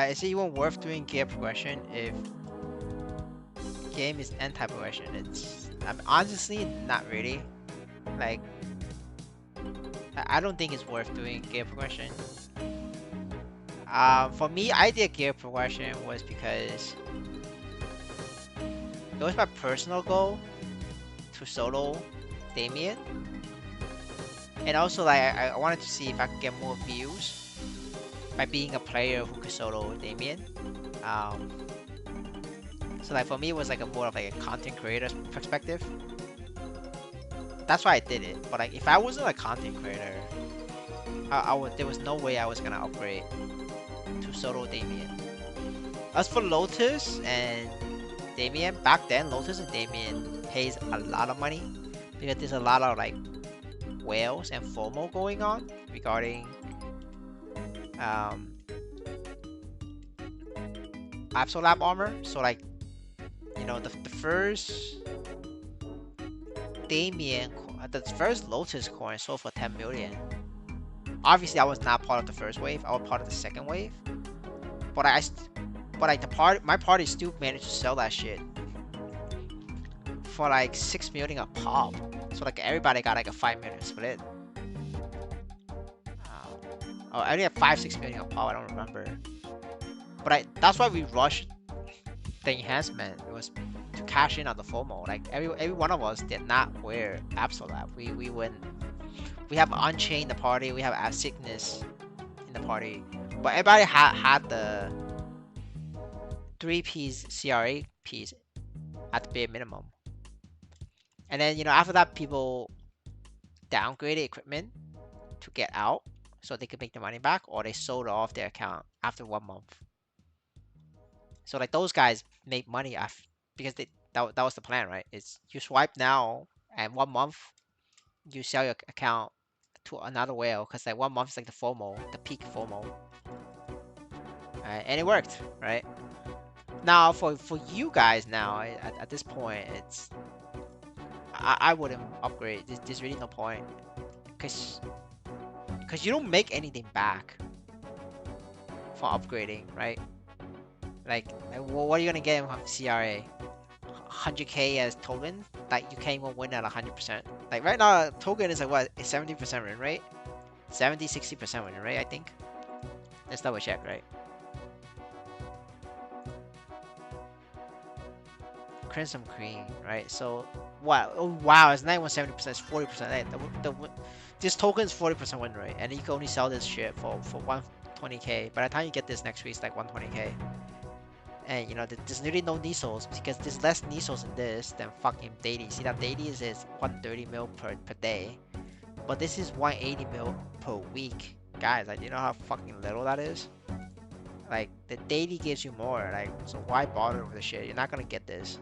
Speaker 1: Is it even worth doing gear progression if game is anti-progression? Honestly not really. Like, I don't think it's worth doing gear progression. For me, I did gear progression was because it was my personal goal to solo Damien, and also like I wanted to see if I could get more views by being a player who could solo Damien. So like for me, it was like a more of like a content creator's perspective. That's why I did it. But like if I wasn't a content creator, I would. There was no way I was gonna upgrade to solo Damien. As for Lotus and Damien, back then Lotus and Damien pays a lot of money because there's a lot of like whales and FOMO going on regarding Absolab armor. So like, you know, the first Damien, the first Lotus coin sold for 10 million. Obviously, I was not part of the first wave. I was part of the second wave. But my party still managed to sell that shit for like 6 million a pop. So like everybody got like a 5 million split. Oh, I only had 5-6 million a pop. I don't remember. But that's why we rushed the enhancement. It was to cash in on the FOMO. Like every one of us did not wear Absolab. We went. We have Unchained in the party. We have Sickness in the party. But everybody had the 3-piece CRA piece at the bare minimum. And then, you know, after that, people downgraded equipment to get out so they could make the money back, or they sold off their account after 1 month. So like those guys make money after, because that was the plan, right? It's you swipe now, and 1 month you sell your account to another whale, because like 1 month is like the FOMO, the peak FOMO. And it worked, right? Now for you guys now at this point, it's I wouldn't upgrade. There's really no point, because you don't make anything back for upgrading, right? Like what are you gonna get from CRA? 100k as token? Like you can't even win at 100%. Like right now, token is like what? A 70% win rate? 70-60% win rate, I think. Let's double check, right? Crimson Queen, right? So what? Oh wow, it's not even 70%, it's 40%. This token is 40% win rate, and you can only sell this shit for 120k. By the time you get this next week, it's like 120k. And you know, there's really no Nisos, because there's less Nisos in this than fucking daily. See that daily is 130 mil per day, but this is 180 mil per week, guys. Like, you know how fucking little that is? Like the daily gives you more. Like, so why bother with the shit? You're not gonna get this.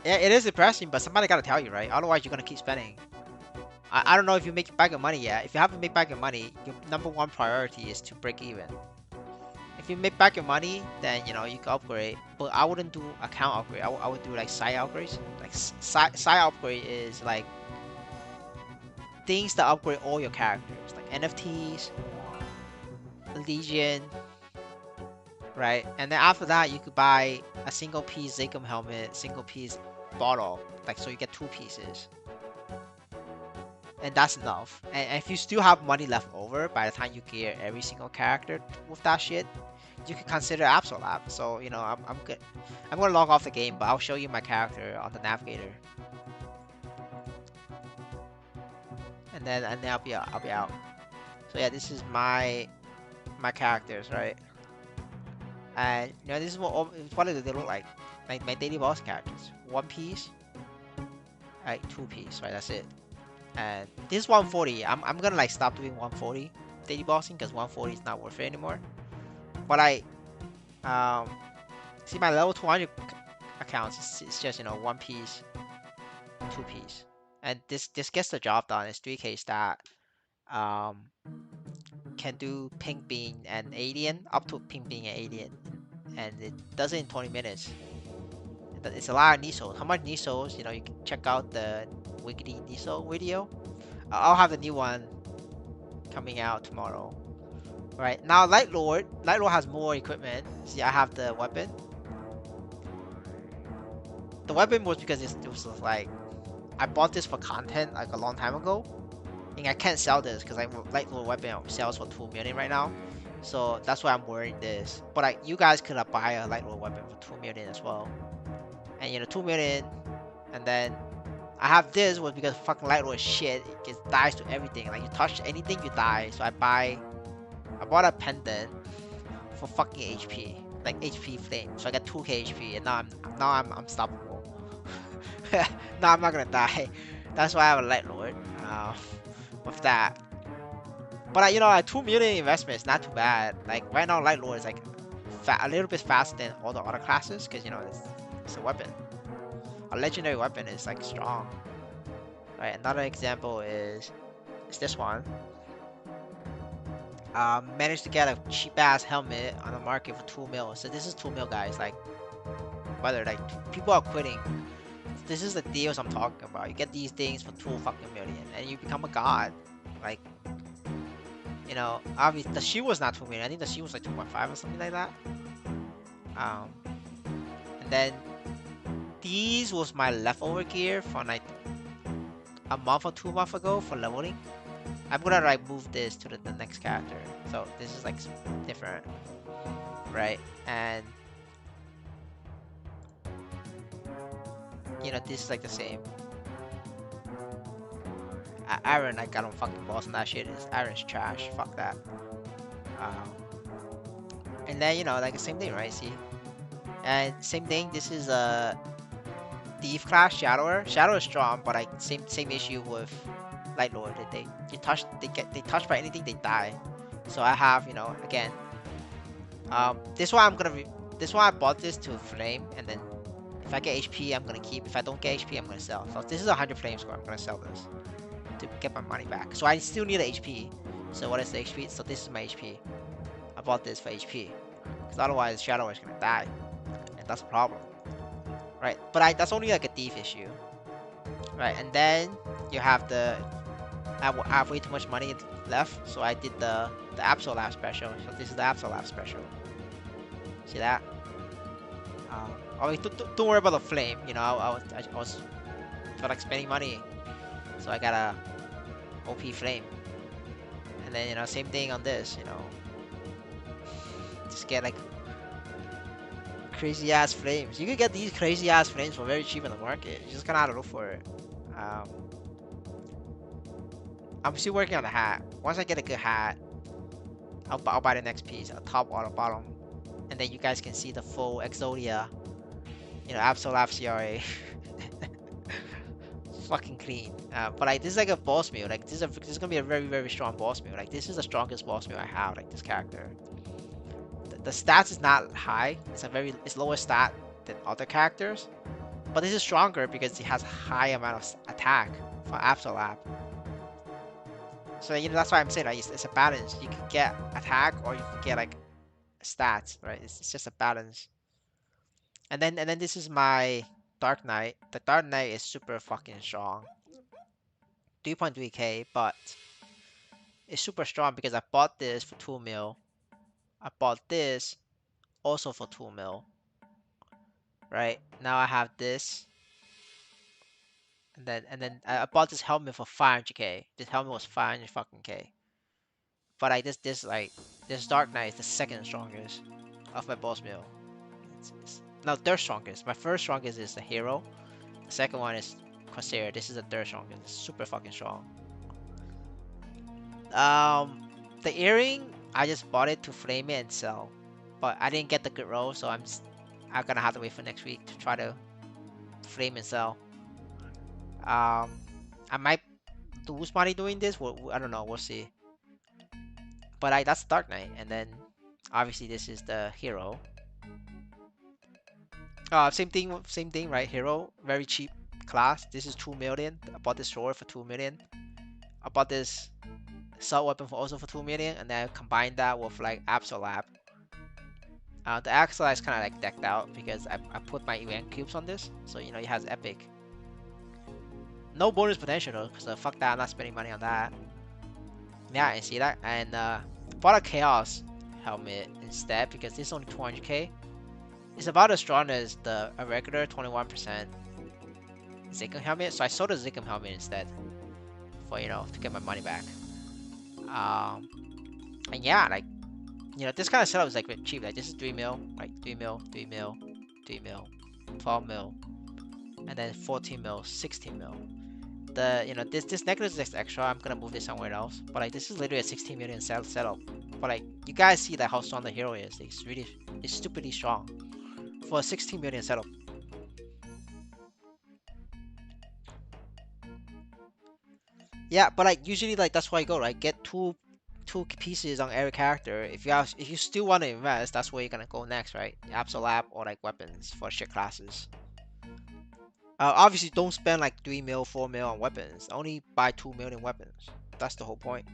Speaker 1: Yeah, it is depressing, but somebody gotta tell you, right? Otherwise, you're gonna keep spending. I don't know if you make back your money yet. If you haven't made back your money, your number one priority is to break even. If you make back your money, then you know you can upgrade. But I wouldn't do account upgrade. I would do like side upgrades. Like side upgrade is like things that upgrade all your characters, like NFTs, Legion, right? And then after that, you could buy a single piece Zigum helmet, single piece bottle, like so you get 2 pieces, and that's enough. And if you still have money left over by the time you gear every single character with that shit, you could consider Absolab. So I'm good. I'm gonna log off the game, but I'll show you my character on the navigator, and then I'll be out. So yeah, this is my characters, right? And this is what do they look like? Like my daily boss characters. One piece, right? 2 piece, right? That's it. And this is 140. I'm gonna like stop doing 140 daily bossing because 140 is not worth it anymore. But I um see my level 200 accounts. It's just 1 piece, 2 piece, and this gets the job done. It's 3K stat. Um, can do pink bean and alien up to pink bean and alien, and it does it in 20 minutes. It's a lot of Nisos. How much Nisos? You can check out the Wiggity Niso video. I'll have the new one coming out tomorrow. Right now, Light Lord. Light Lord has more equipment. See, I have the weapon. The weapon was because it was like I bought this for content like a long time ago, and I can't sell this because Light Lord weapon sells for 2 million right now. So that's why I'm wearing this. But you guys could buy a Light Lord weapon for 2 million as well. And 2 million, and then I have this was because fucking Light Lord is shit. It gets dies to everything. Like you touch anything, you die. So I bought a pendant for fucking HP, like HP flame. So I got 2k HP, and now I'm unstoppable. Now I'm not gonna die. That's why I have a Light Lord. With that. But like 2 million investment is not too bad. Like right now, Light Lord is like a little bit faster than all the other classes because it's a weapon. A legendary weapon is like strong. Right. Another example is this one. Managed to get a cheap ass helmet on the market for 2 mil. So this is 2 mil, guys. Like whether like people are quitting. This is the deals I'm talking about. You get these things for 2 fucking million, and you become a god. Like obviously the shield was not 2 million. I think the shield was like 2.5 or something like that. Um, and then these was my leftover gear from like a month or 2 months ago for leveling. I'm gonna like move this to the next character. So this is like different, right? And this is like the same. Aaron, like I don't fucking boss on that shit. Aaron's trash. Fuck that. Um, and then like the same thing, right? See, and same thing. This is a thief class Shadower. Shadow is strong, but like same issue with Light Lord. They touch by anything, they die. So I have again. This one this one I bought this to flame, and then if I get HP, I'm gonna keep. If I don't get HP, I'm gonna sell. So this is 100 flame score. I'm gonna sell this to get my money back. So I still need HP. So what is the HP? So this is my HP. I bought this for HP because otherwise Shadow is gonna die, and that's a problem, right? But that's only like a thief issue, right? And then you have I have way too much money left, so I did the Absolab special. So this is the Absolab special. See that? I mean, don't worry about the flame. I was felt like spending money, so I got a OP flame. And then same thing on this. Just get like crazy ass flames. You can get these crazy ass flames for very cheap in the market. You just kind of have to look for it. I'm still working on the hat. Once I get a good hat, I'll buy the next piece, a top or a bottom, and then you guys can see the full Exodia. Absolab CRA. Fucking clean. But like this is like a boss meal. Like this is gonna be a very very strong boss meal. Like this is the strongest boss meal I have. Like this character. The stats is not high. It's lower stat than other characters, but this is stronger because it has high amount of attack for Absolab. So that's why I'm saying like it's a balance. You can get attack or you can get like stats, right? It's just a balance. And then this is my Dark Knight. The Dark Knight is super fucking strong. 3.3k, but it's super strong because I bought this for 2 mil. I bought this also for 2 mil, right? Now I have this, and then I bought this helmet for 500k. This helmet was 500 fucking k. But like this Dark Knight is the second strongest of my boss mill. No, third strongest. My first strongest is the hero. The second one is Corsair. This is the third strongest. It's super fucking strong. The earring, I just bought it to flame it and sell, but I didn't get the good roll, so I'm gonna have to wait for next week to try to flame and sell. I might lose money doing this. I don't know. We'll see. But that's Dark Knight, and then obviously this is the hero. Same thing, right? Hero, very cheap class. This is 2 million. I bought this sword for 2 million. I bought this assault weapon for also for 2 million, and then I combined that with like Absolab. The Axla is kind of like decked out because I put my event cubes on this, so you know it has epic. No bonus potential though, because fuck that, I'm not spending money on that. Yeah, I see that, and bought a Chaos helmet instead because this is only 200k. It's about as strong as a regular 21% Zickum helmet, so I sold the Zickum helmet instead for to get my money back. And yeah, like this kind of setup is like cheap. Like this is 3 mil, like 3 mil, 3 mil, 3 mil, 12 mil, and then 14 mil, 16 mil. This necklace is extra. I'm gonna move this somewhere else. But like this is literally a 16 million setup. But like you guys see like how strong the hero is. It's stupidly strong for a 16 million setup. Yeah, but like usually like that's why I go, right? Get two pieces on every character. If you still want to invest, that's where you're gonna go next, right? Absolab or like weapons for shit classes. Obviously don't spend like 3 mil, 4 mil on weapons. Only buy 2 million weapons. That's the whole point.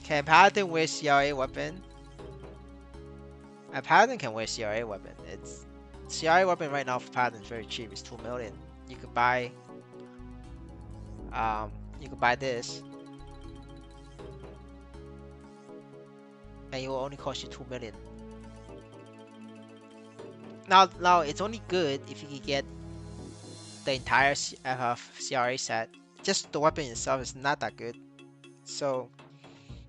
Speaker 1: Can Paladin wear CRA weapon? A Paladin can wear CRA weapon. It's CRA weapon right now for Paladin is very cheap. It's 2 million. You could buy this, and it will only cost you 2 million. Now it's only good if you can get the entire CRA set. Just the weapon itself is not that good. So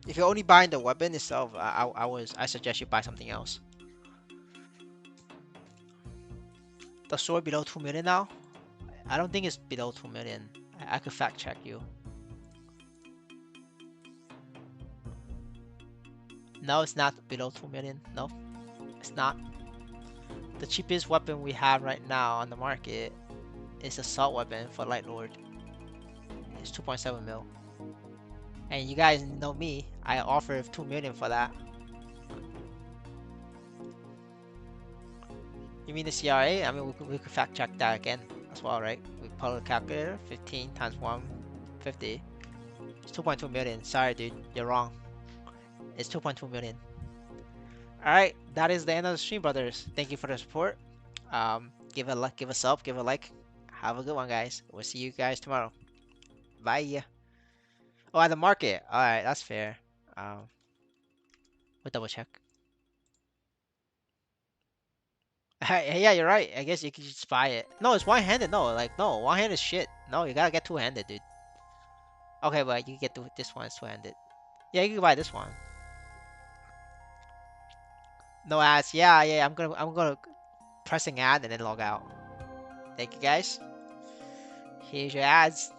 Speaker 1: if you're only buying the weapon itself, I suggest you buy something else. The sword below 2 million now? I don't think it's below 2 million. I could fact check you. No, it's not below 2 million. No, it's not. The cheapest weapon we have right now on the market is assault weapon for Light Lord. It's 2.7 mil. And you guys know me, I offer 2 million for that. You mean the CRA? I mean, we could fact check that again as well, right? We pull a calculator, 15 times 150. It's 2.2 million. Sorry, dude, you're wrong. It's 2.2 million. Alright, that is the end of the stream, brothers. Thank you for the support. Give a sub, give a like. Have a good one, guys. We'll see you guys tomorrow. Bye. Oh, at the market. Alright, that's fair. We'll double check. Yeah, you're right. I guess you can just buy it. No, it's one-handed. No, no, one-handed shit. No, you gotta get two-handed, dude. Okay, but you can get this one. It's two-handed. Yeah, you can buy this one. No ads. Yeah, yeah. I'm gonna press an ad and then log out. Thank you, guys. Here's your ads.